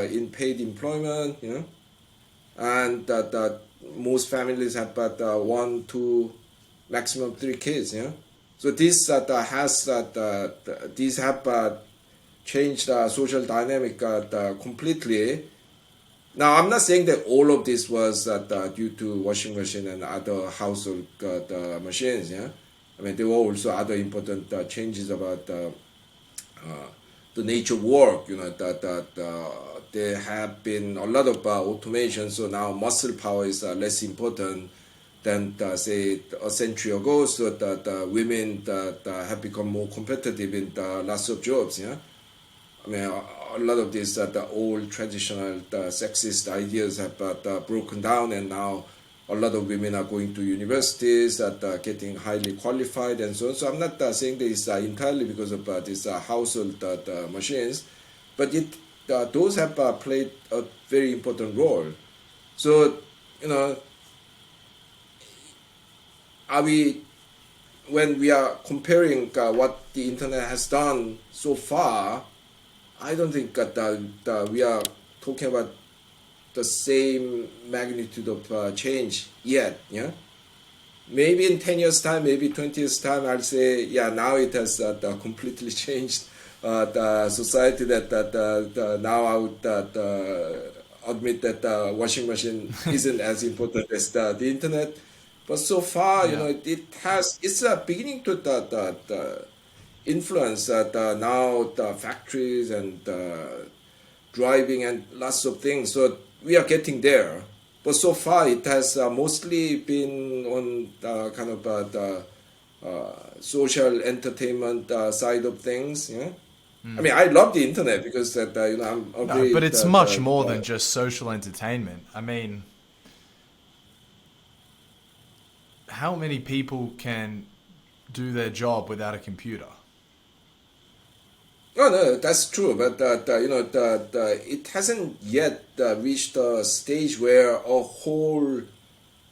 in paid employment. And most families have 1, 2, maximum 3 kids. So this these have changed the social dynamic completely. Now, I'm not saying that all of this was due to washing machine and other household machines. I mean, there were also other important changes about the nature of work. There have been a lot of automation, so now muscle power is less important than say a century ago. So that women have become more competitive in lots of jobs. I mean, a lot of these the old traditional sexist ideas have broken down, and now a lot of women are going to universities, getting highly qualified, and so on. So I'm not saying this entirely because of these household machines, but those have played a very important role. So, are we, when we are comparing what the internet has done so far, I don't think that we are talking about the same magnitude of change yet. Maybe in 10 years' time, maybe 20 years' time, I'll say, now it has completely changed the society. That now I would admit that the washing machine isn't as important as the internet. But so far, it's beginning to influence now the factories and driving and lots of things. So we are getting there. But so far, it has mostly been on kind of the social entertainment side of things. Yeah, I mean, I love the internet because that I'm a
No,
very
but it's much more than just social entertainment. I mean, how many people can do their job without a computer?
no, no, that's true, but it hasn't yet reached a stage where a whole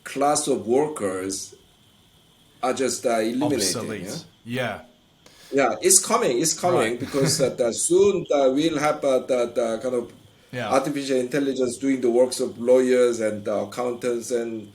class of workers are just eliminated. Yeah,
Obsolete. Yeah.
yeah, it's coming. It's
Right.
coming because soon we'll have the kind of
Yeah.
artificial intelligence doing the works of lawyers and accountants and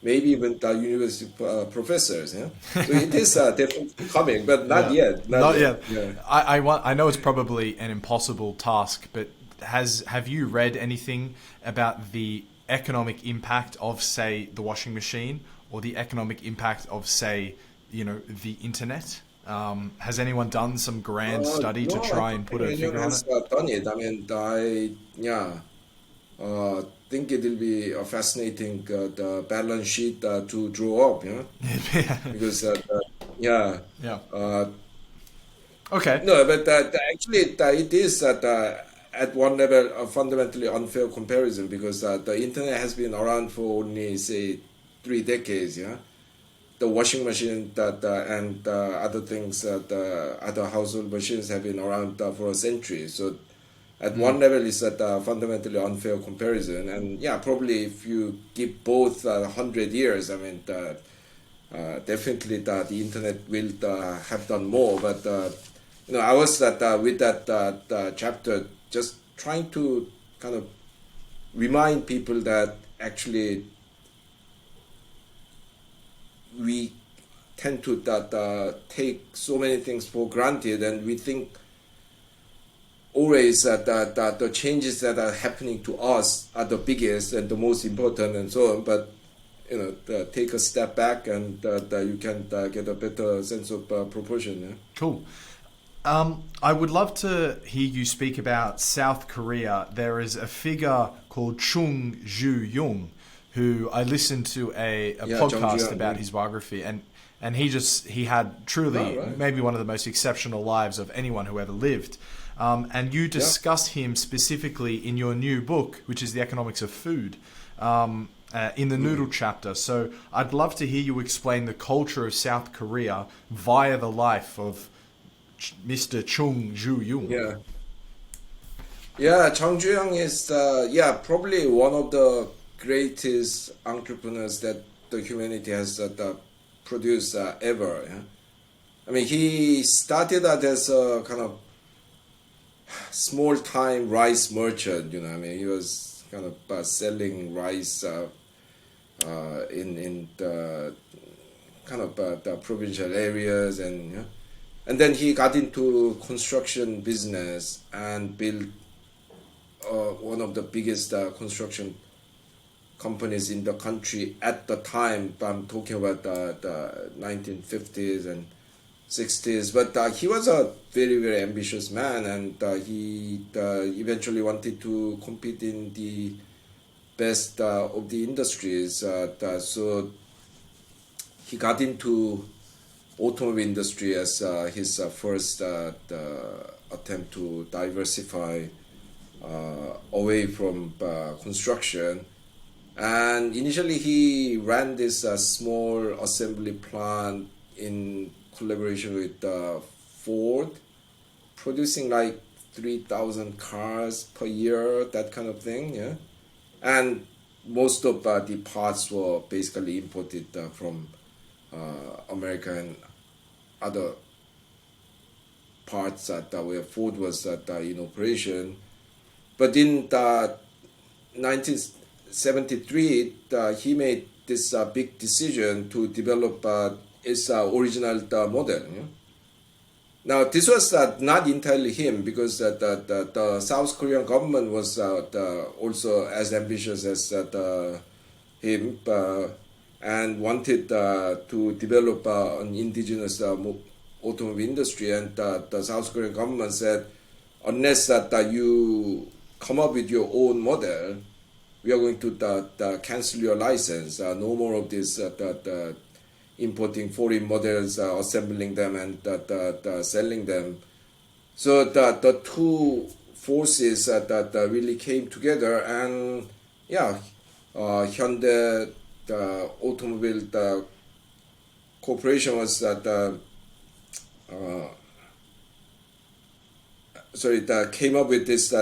maybe even the university professors. Yeah, so it is definitely coming, but not
Yeah.
yet. Not
Not
yet.
yet.
Yeah.
I know it's probably an impossible task, but have you read anything about the economic impact of, say, the washing machine, or the economic impact of, say, the internet? Has anyone done some grand study to
No, I
try
don't
and put
think
a
anyone
figure on
has
it?
done it. I mean, think it will be a fascinating the balance sheet to draw up, because yeah,
Yeah.
uh,
Okay.
no, but actually it is at one level a fundamentally unfair comparison because the internet has been around for only say 3 decades, yeah. The washing machine and other things, the other household machines have been around for a century. So at one level, it's that fundamentally unfair comparison. And yeah, probably if you give both 100 years, I mean, definitely the internet will have done more. But I was with that chapter just trying to kind of remind people that actually we tend to take so many things for granted, and we think always that the changes that are happening to us are the biggest and the most important and so on. But take a step back and you can get a better sense of proportion. Yeah?
Cool. I would love to hear you speak about South Korea. There is a figure called Chung Ju-young, who I listened to a
Yeah,
podcast
Jeongju-young,
about
yeah.
his biography, and he had
Oh,
truly
right.
maybe one of the most exceptional lives of anyone who ever lived. And you
Yeah.
discuss him specifically in your new book, which is The Economics of Food, in the noodle chapter. So I'd love to hear you explain the culture of South Korea via the life of Mr. Chung Ju-young.
Yeah. Yeah, Jeongju-young is probably one of the greatest entrepreneurs that the humanity has produced ever. Yeah? I mean, he started out as a kind of small time rice merchant. I mean, he was kind of selling rice in the kind of the provincial areas, and then he got into construction business and built one of the biggest construction companies in the country at the time. I'm talking about the 1950s and 60s. But he was a very, very ambitious man, and he eventually wanted to compete in the best of the industries. So he got into automobile industry as his first attempt to diversify away from construction. And initially, he ran this small assembly plant in collaboration with Ford, producing like 3,000 cars per year, that kind of thing. Yeah, and most of the parts were basically imported from America and other parts where Ford was in operation. But in 1973, he made this big decision to develop his original model. Yeah? Now, this was not entirely him because the South Korean government was also as ambitious as him and wanted to develop an indigenous automobile industry. And the South Korean government said, unless you come up with your own model, we are going to cancel your license. No more of this importing foreign models, assembling them and selling them. So the two forces that really came together, and yeah, Hyundai, the automobile corporation was came up with this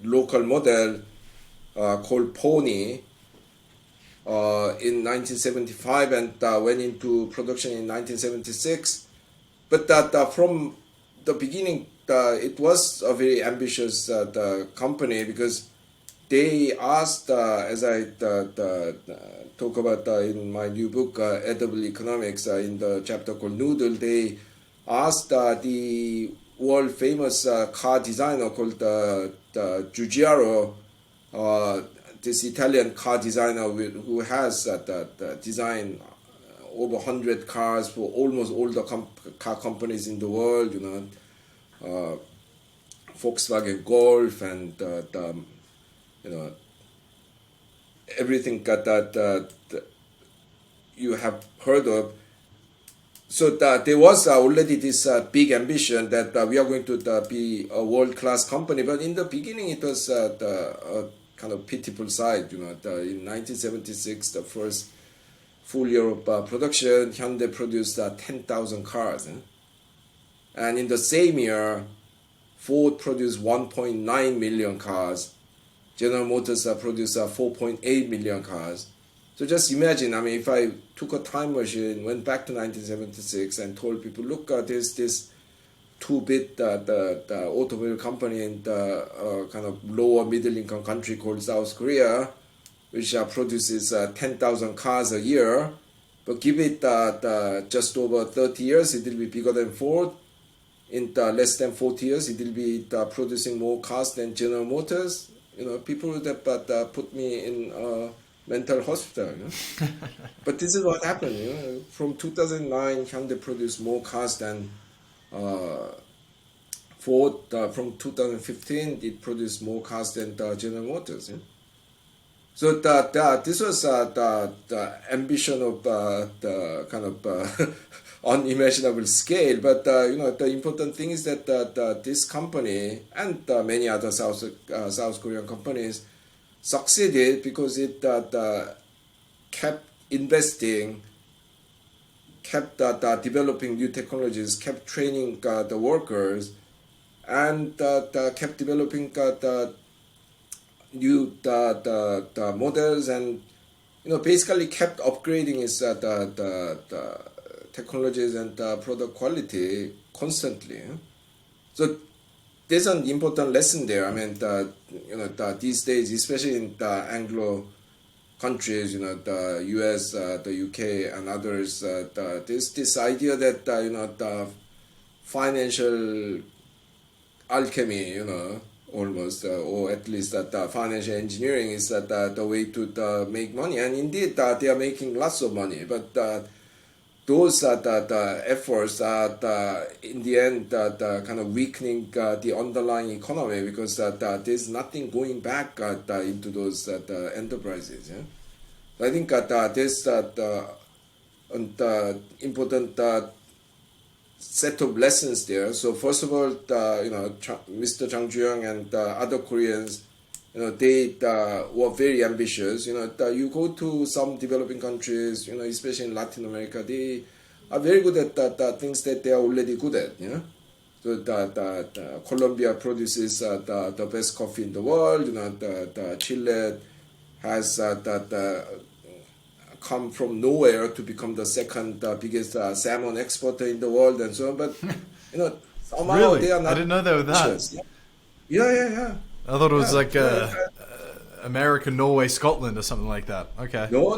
local model called Pony in 1975 and went into production in 1976. But from the beginning, it was a very ambitious company, because they asked, as I talk about in my new book, Edible Economics, in the chapter called Noodle, they asked the world famous car designer called Giugiaro, this Italian car designer who has designed over 100 cars for almost all the car companies in the world, Volkswagen Golf and everything that you have heard of. So there was already this big ambition that we are going to be a world-class company. But in the beginning, it was a kind of pitiful side. In 1976, the first full year of production, Hyundai produced 10,000 cars. And in the same year, Ford produced 1.9 million cars. General Motors produced 4.8 million cars. So just imagine, if I took a time machine, went back to 1976 and told people, look, there's this two-bit the automobile company in the kind of lower middle-income country called South Korea, which produces 10,000 cars a year, but give it just over 30 years, it will be bigger than Ford. In less than 40 years, it will be producing more cars than General Motors. People would have put me in mental hospital. But this is what happened. From 2009, Hyundai produced more cars than Ford. From 2015, it produced more cars than General Motors. So this was the ambition of the kind of unimaginable scale. But the important thing is that this company and many other South Korean companies succeeded because it kept investing, kept developing new technologies, kept training the workers, and kept developing the new the models, and basically kept upgrading its the technologies and product quality constantly. So there's an important lesson there. These days, especially in the Anglo countries, the US, the UK, and others, there's this idea that the financial alchemy, almost, or at least that financial engineering is the way to make money. And indeed, they are making lots of money, but those the efforts are in the end kind of weakening the underlying economy, because there's nothing going back into those enterprises. I think there's an important set of lessons there. So first of all, Mr. Chang Ju-young and other Koreans, they were very ambitious. You go to some developing countries, especially in Latin America, they are very good at the things that they are already good at. So Colombia produces the best coffee in the world. The Chile has come from nowhere to become the second biggest salmon exporter in the world, and so on. But somehow
Really?
they are not.
I didn't know they were that.
Yeah.
I thought it was like America, Norway, Scotland, or something like that. Okay.
No,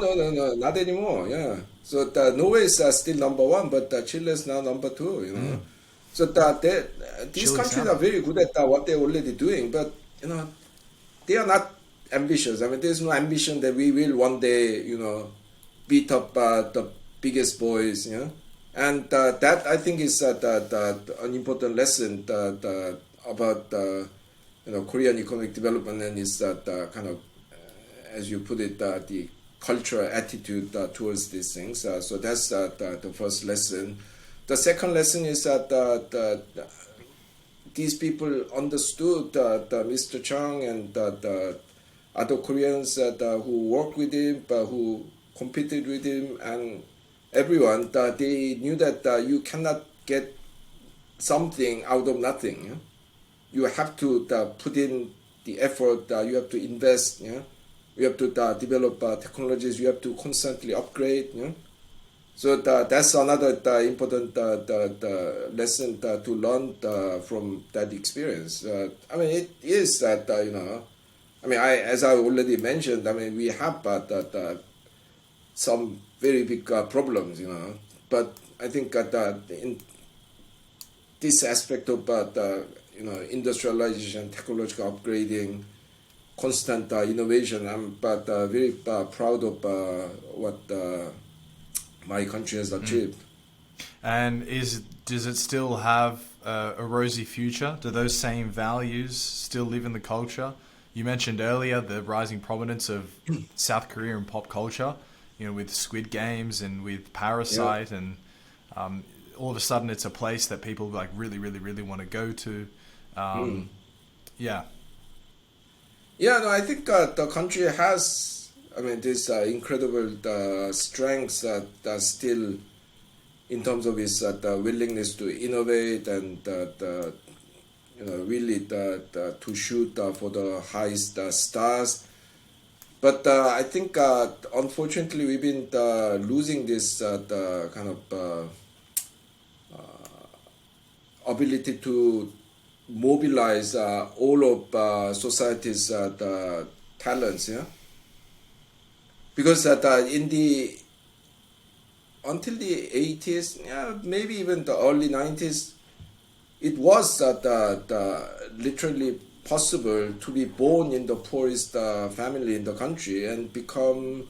not anymore. Yeah. So Norway is still number one, but Chile is now number two. So these
Chile
countries
salmon.
are very good at what they're already doing, but they are not ambitious. There's no ambition that we will one day, beat up the biggest boys. And that I think is an important lesson about Korean economic development, and is that kind of as you put it, the cultural attitude towards these things. So that's the first lesson. The second lesson is that these people understood Mr. Chang and the other Koreans who worked with him, who competed with him, and everyone. They knew that you cannot get something out of nothing. Yeah? You have to put in the effort. You have to invest. Yeah? You have to develop technologies. You have to constantly upgrade. Yeah? So that's another important lesson to learn from that experience. I mean, it is that I mean, as I already mentioned, I mean, we have some very big problems, but I think that in this aspect of industrialization, technological upgrading, constant innovation, I'm very proud of what my country has achieved.
And does it still have a rosy future? Do those same values still live in the culture? You mentioned earlier the rising prominence of South Korea in pop culture, with Squid Games and with Parasite,
Yeah.
and all of a sudden it's a place that people like really, really, really want to go to.
Mm.
Yeah.
Yeah, no, I think the country has, I mean, this incredible strengths that still, in terms of its willingness to innovate and really to shoot for the highest stars. But I think, unfortunately, we've been losing this the kind of ability to mobilize all of society's the talents. Yeah, because in the until the 80s, yeah, maybe even the early 90s, it was literally possible to be born in the poorest family in the country and become,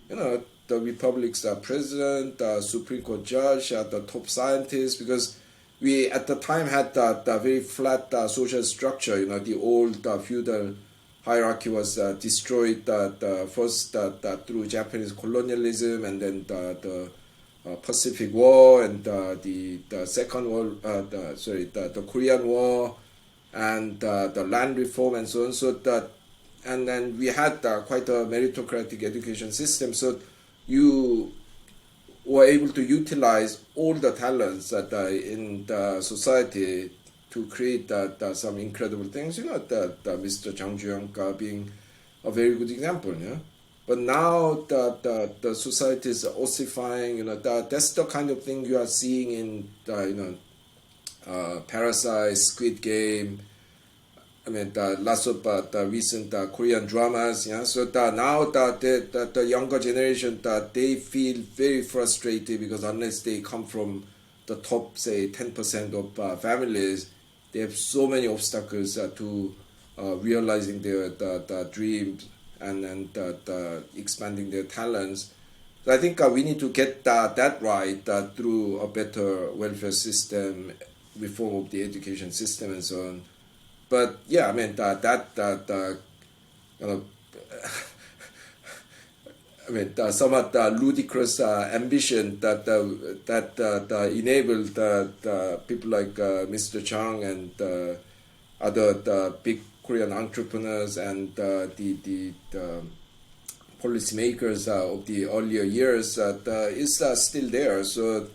the republic's president, Supreme Court judge, the top scientist, because we at the time had the very flat social structure. The old feudal hierarchy was destroyed first through Japanese colonialism, and then the Pacific War, and the Second World, the Korean War, and the land reform, and so on. So that, and then we had quite a meritocratic education system. So you were able to utilize all the talents that are in the society to create some incredible things. Mr. Chang Ju-young being a very good example. Yeah. But now the society is ossifying. That's the kind of thing you are seeing in Parasite, Squid Game. I mean, lots of the recent Korean dramas. Yeah, so now the younger generation, they feel very frustrated because unless they come from the top, say, 10% of families, they have so many obstacles to realizing their the dreams and expanding their talents. So I think we need to get that right through a better welfare system, reform of the education system, and so on. But yeah, I mean you know, I mean somewhat ludicrous ambition that enabled people like Mr. Chang and other big Korean entrepreneurs and the policymakers of the earlier years is still there. So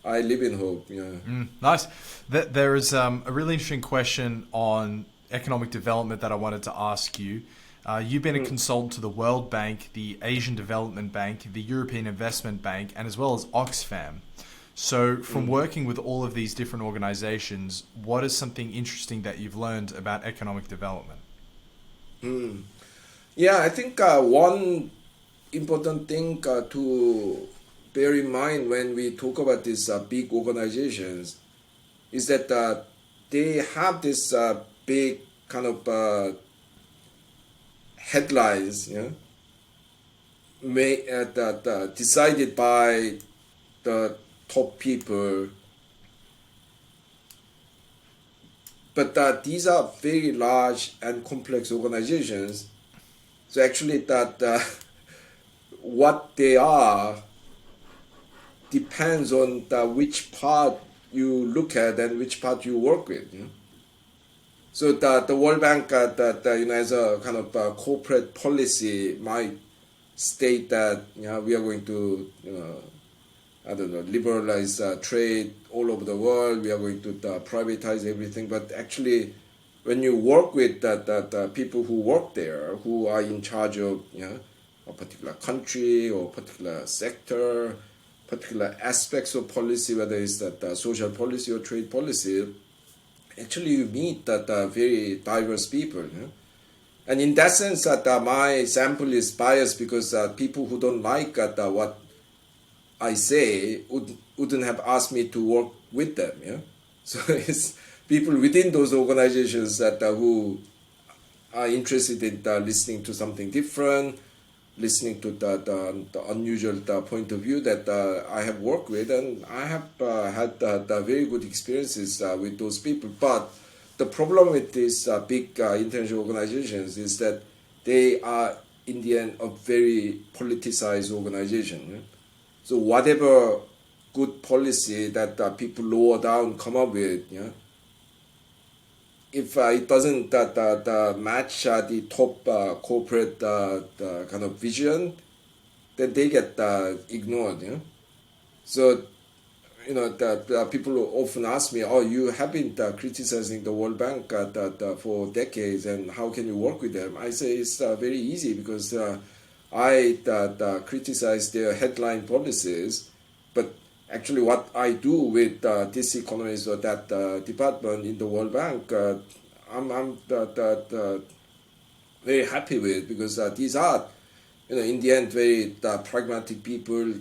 I live in hope. Yeah.
Nice. There is a really interesting question on economic development that I wanted to ask you. You've been a consultant to the World Bank, the Asian Development Bank, the European Investment Bank, and as well as Oxfam. So from working with all of these different organizations, what is something interesting that you've learned about economic development?
Yeah, I think one important thing to bear in mind when we talk about these big organizations is that they have this big kind of headlines, that decided by the top people, but these are very large and complex organizations. So actually, that what they are depends on which part you look at and which part you work with. You know? So the World Bank, as a kind of corporate policy, might state that we are going to I don't know, liberalize trade all over the world. We are going to privatize everything. But actually, when you work with people who work there, who are in charge of a particular country or particular sector, particular aspects of policy, whether it's social policy or trade policy, actually you meet very diverse people. You know? And in that sense, my sample is biased because people who don't like what I say wouldn't have asked me to work with them. Yeah? So it's people within those organizations who are interested in listening to something different, listening to the unusual point of view that I have worked with, and I have had very good experiences with those people. But the problem with these big international organizations is that they are, in the end, a very politicized organization. Yeah? So whatever good policy that people lower down come up with, if it doesn't match the top corporate kind of vision, then they get ignored. So people often ask me, "Oh, you have been criticizing the World Bank for decades, and how can you work with them?" I say it's very easy because I criticize their headline policies, but actually what I do with this economist or that department in the World Bank, I'm very happy with, because these are, in the end, very pragmatic people.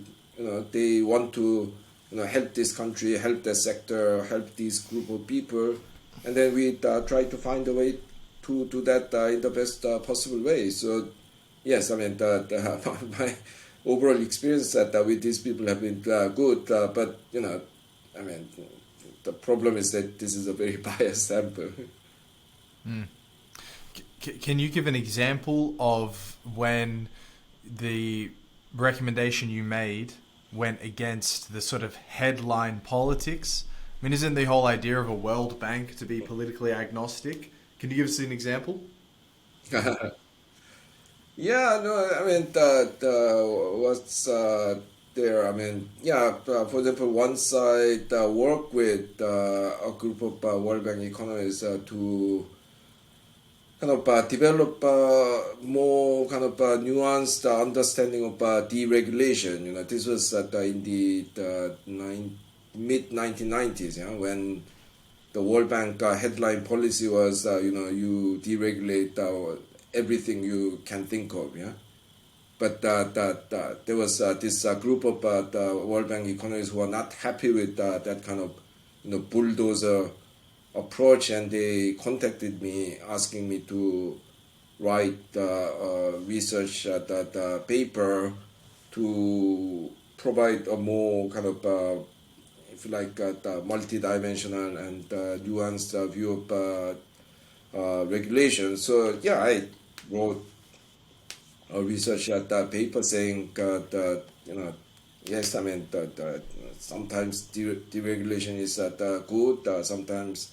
They want to help this country, help their sector, help this group of people, and then we try to find a way to do that in the best possible way. So yes, I mean, my overall experience with these people have been good, but I mean, the problem is that this is a very biased sample.
Can you give an example of when the recommendation you made went against the sort of headline politics? I mean, isn't the whole idea of a World Bank to be politically agnostic? Can you give us an example?
Yeah, no, I mean, what's there? I mean, yeah, for example, one side work with a group of World Bank economists to kind of develop more kind of nuanced understanding of deregulation. This was in the mid 1990s, when the World Bank headline policy was, you deregulate everything you can think of, But there was this group of the World Bank economists who are not happy with that kind of, bulldozer approach, and they contacted me asking me to write research paper to provide a more kind of, if you like, multi-dimensional and nuanced view of regulation. So yeah, I wrote a research paper saying that yes, I mean that sometimes deregulation is good, sometimes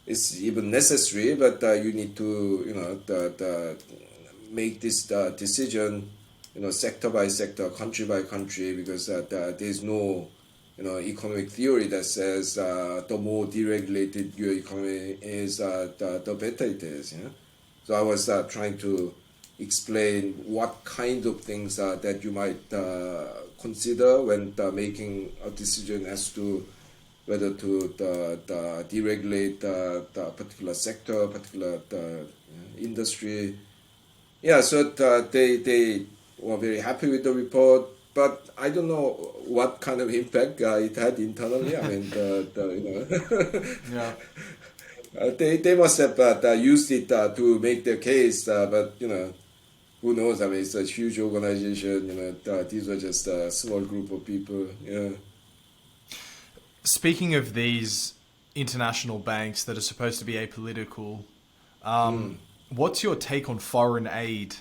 it's even necessary, but you need to make this decision sector by sector, country by country, because there's no economic theory that says the more deregulated your economy is, the better it is. So I was trying to explain what kind of things that you might consider when making a decision as to whether to deregulate the particular sector, particular industry. Yeah, so they were very happy with the report, but I don't know what kind of impact it had internally. I mean,
Yeah.
they must have used it to make their case, but who knows? I mean, it's a huge organization. These were just a small group of people. Yeah.
Speaking of these international banks that are supposed to be apolitical, what's your take on foreign aid?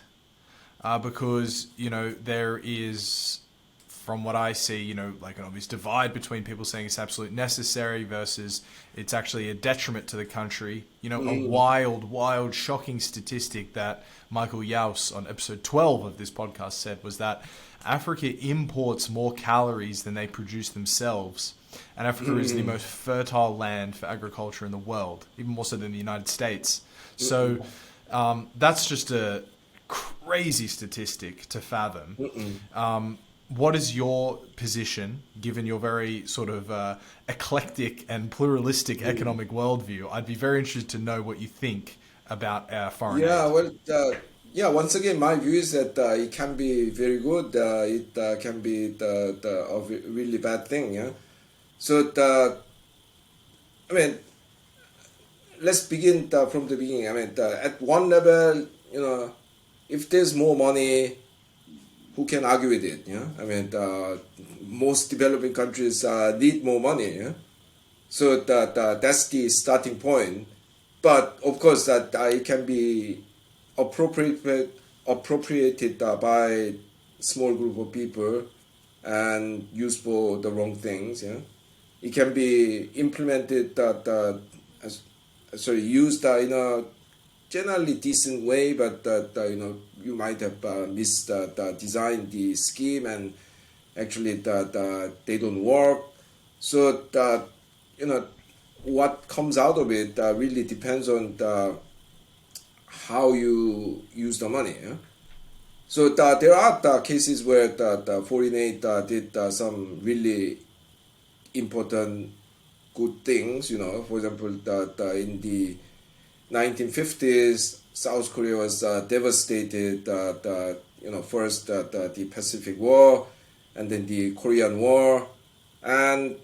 because, there is, from what I see, like an obvious divide between people saying it's absolute necessary versus it's actually a detriment to the country. A wild, shocking statistic that Michael Yaus on episode 12 of this podcast said was that Africa imports more calories than they produce themselves. And Africa is the most fertile land for agriculture in the world, even more so than the United States. So that's just a crazy statistic to fathom. What is your position, given your very sort of eclectic and pluralistic economic worldview? I'd be very interested to know what you think about foreign
Yeah,
aid.
well, once again, my view is that it can be very good. It can be really bad thing. Yeah. So, I mean, let's begin from the beginning. I mean, at one level, if there's more money, who can argue with it? Yeah. I mean, most developing countries need more money. Yeah. So that's the starting point. But of course, that it can be appropriated by small group of people and used for the wrong things. Yeah, it can be implemented used in a generally decent way, but you might have designed the scheme and actually they don't work. So what comes out of it really depends on how you use the money. Yeah? So there are cases where the foreign aid did some really important good things. For example, in the 1950s, South Korea was devastated. First the Pacific War, and then the Korean War, and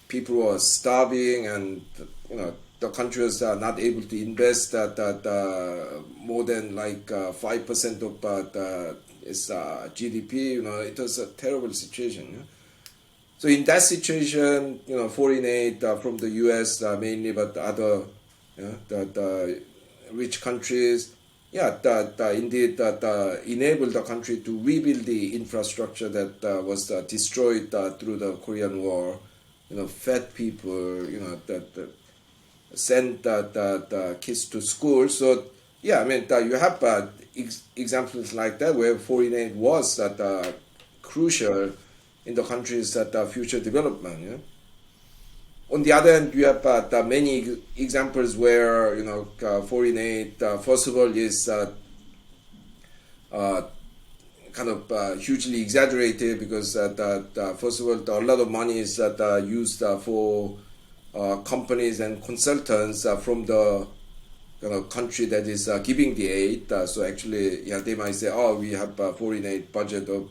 people were starving, and the country was not able to invest more than like 5% of its GDP. It was a terrible situation. Yeah? So in that situation, foreign aid from the U.S. Mainly, but other the rich countries, indeed enabled the country to rebuild the infrastructure that was destroyed through the Korean War. Fed people, that sent the kids to school. So you have examples like that where foreign aid was crucial in the country's future development. Yeah? On the other hand, you have many examples where foreign aid first of all is kind of hugely exaggerated, because first of all, a lot of money is used for companies and consultants from the country that is giving the aid. So actually, they might say, oh, we have a foreign aid budget of,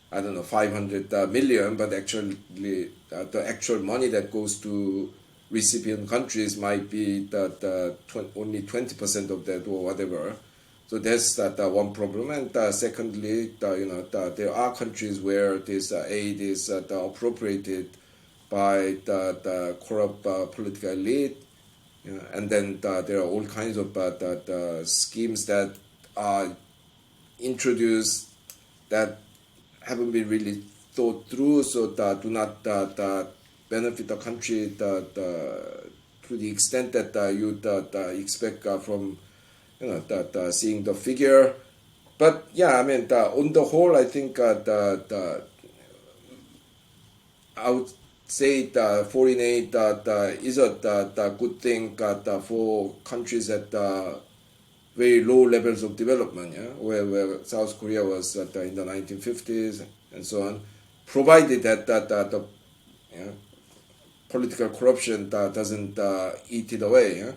I don't know, 500 million, but actually the actual money that goes to recipient countries might be only 20% of that or whatever. So that's one problem. And secondly, there are countries where this aid is appropriated by the corrupt political elite. And then there are all kinds of schemes that are introduced that haven't been really thought through, so that do not benefit the country to the extent that you'd expect from seeing the figure. But on the whole, I think I would say foreign aid is a good thing for countries at very low levels of development, where South Korea was in the 1950s and so on, provided that the political corruption doesn't eat it away.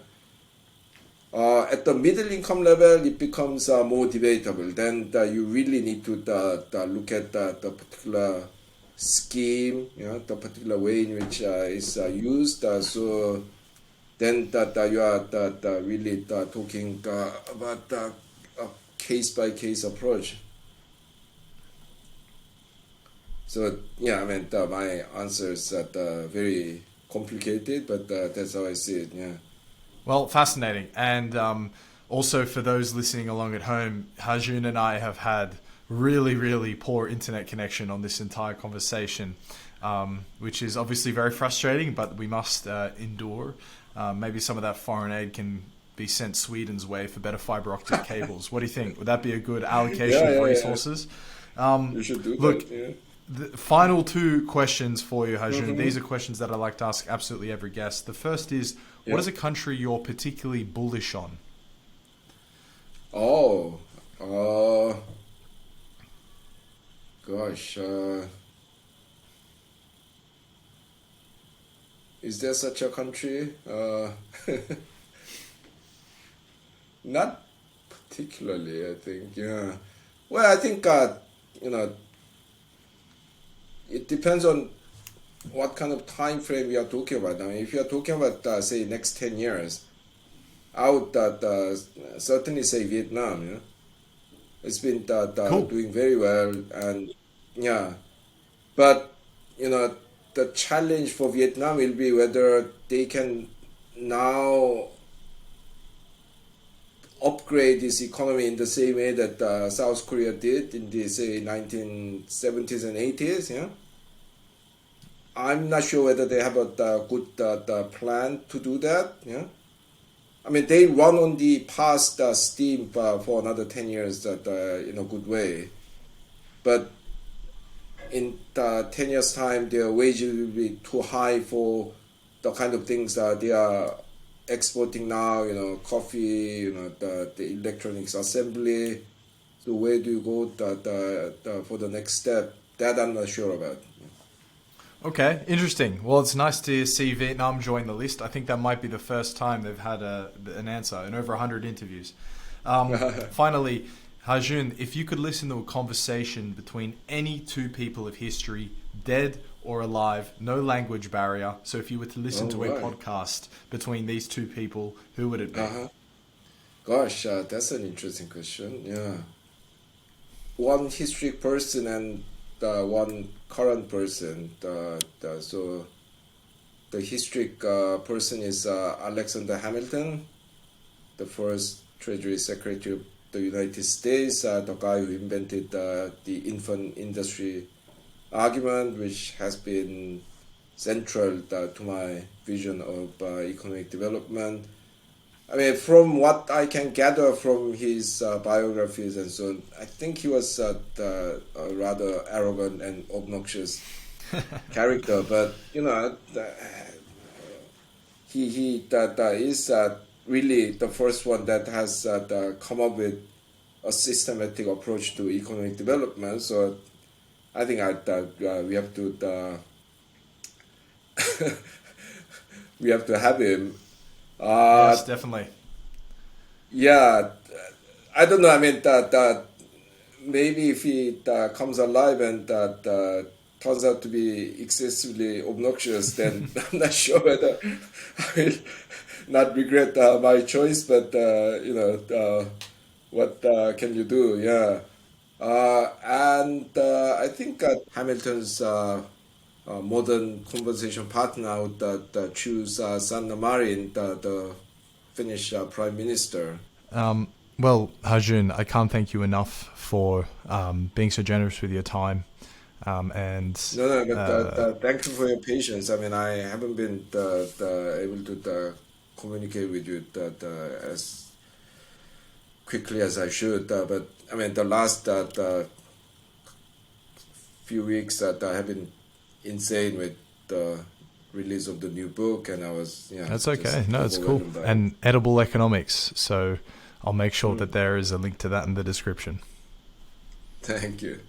At the middle income level, it becomes more debatable. Then you really need to look at the particular scheme, the particular way in which it's used. So then you are really talking about a case-by-case approach. So my answer is very complicated, but that's how I see it. Yeah.
Well, fascinating. And Also, for those listening along at home, Ha-Joon and I have had really, really poor internet connection on this entire conversation, which is obviously very frustrating, but we must endure. Maybe some of that foreign aid can be sent Sweden's way for better fiber optic cables. What do you think? Would that be a good allocation of resources?
You should do
Look,
that. Yeah.
the final two questions for you, Ha-Joon. These are questions that I like to ask absolutely every guest. The first is, what is a country you're particularly bullish on?
Oh, gosh. Is there such a country? Not particularly, I think. Yeah. Well, I think you know, it depends on what kind of time frame we are talking about. I mean, if you are talking about say next 10 years, I would certainly say Vietnam. You know? It's been
Cool.
doing very well, and yeah. But the challenge for Vietnam will be whether they can now upgrade this economy in the same way that South Korea did in the say 1970s and 80s. Yeah, I'm not sure whether they have a good plan to do that. Yeah, I mean they run on the past steam for another 10 years in a good way, but in 10 years time their wages will be too high for the kind of things that they are exporting now, coffee, the electronics assembly. So where do you go for the next step? That I'm not sure about.
Okay, interesting. Well, it's nice to see Vietnam join the list. I think that might be the first time they've had an answer in over 100 interviews. Finally, Ha-Joon, if you could listen to a conversation between any two people of history, dead or alive, no language barrier. So if you were to listen to a podcast between these two people, who would it be?
Gosh, that's an interesting question. Yeah. One historic person and one current person. So the historic person is Alexander Hamilton, the first Treasury Secretary of the United States, the guy who invented the infant industry argument, which has been central to my vision of economic development. I mean, from what I can gather from his biographies and so on, I think he was a rather arrogant and obnoxious character. But he is really the first one that has come up with a systematic approach to economic development. So I think we have to we have to have him.
Yes, definitely.
Yeah, I don't know. I mean, that maybe if he comes alive and turns out to be excessively obnoxious, then I'm not sure whether I will not regret my choice. But what can you do? Yeah, and I think Hamilton's modern conversation partner would choose Sanna Marin, the Finnish Prime Minister.
Well, Ha-Joon, I can't thank you enough for being so generous with your time. And
No, but thank you for your patience. I mean, I haven't been able to communicate with you as quickly as I should. But I mean, the last few weeks that I have been insane with the release of the new book, and I was
that's okay. No, it's cool.
overwhelmed by it.
And edible economics. So I'll make sure that there is a link to that in the description.
Thank you.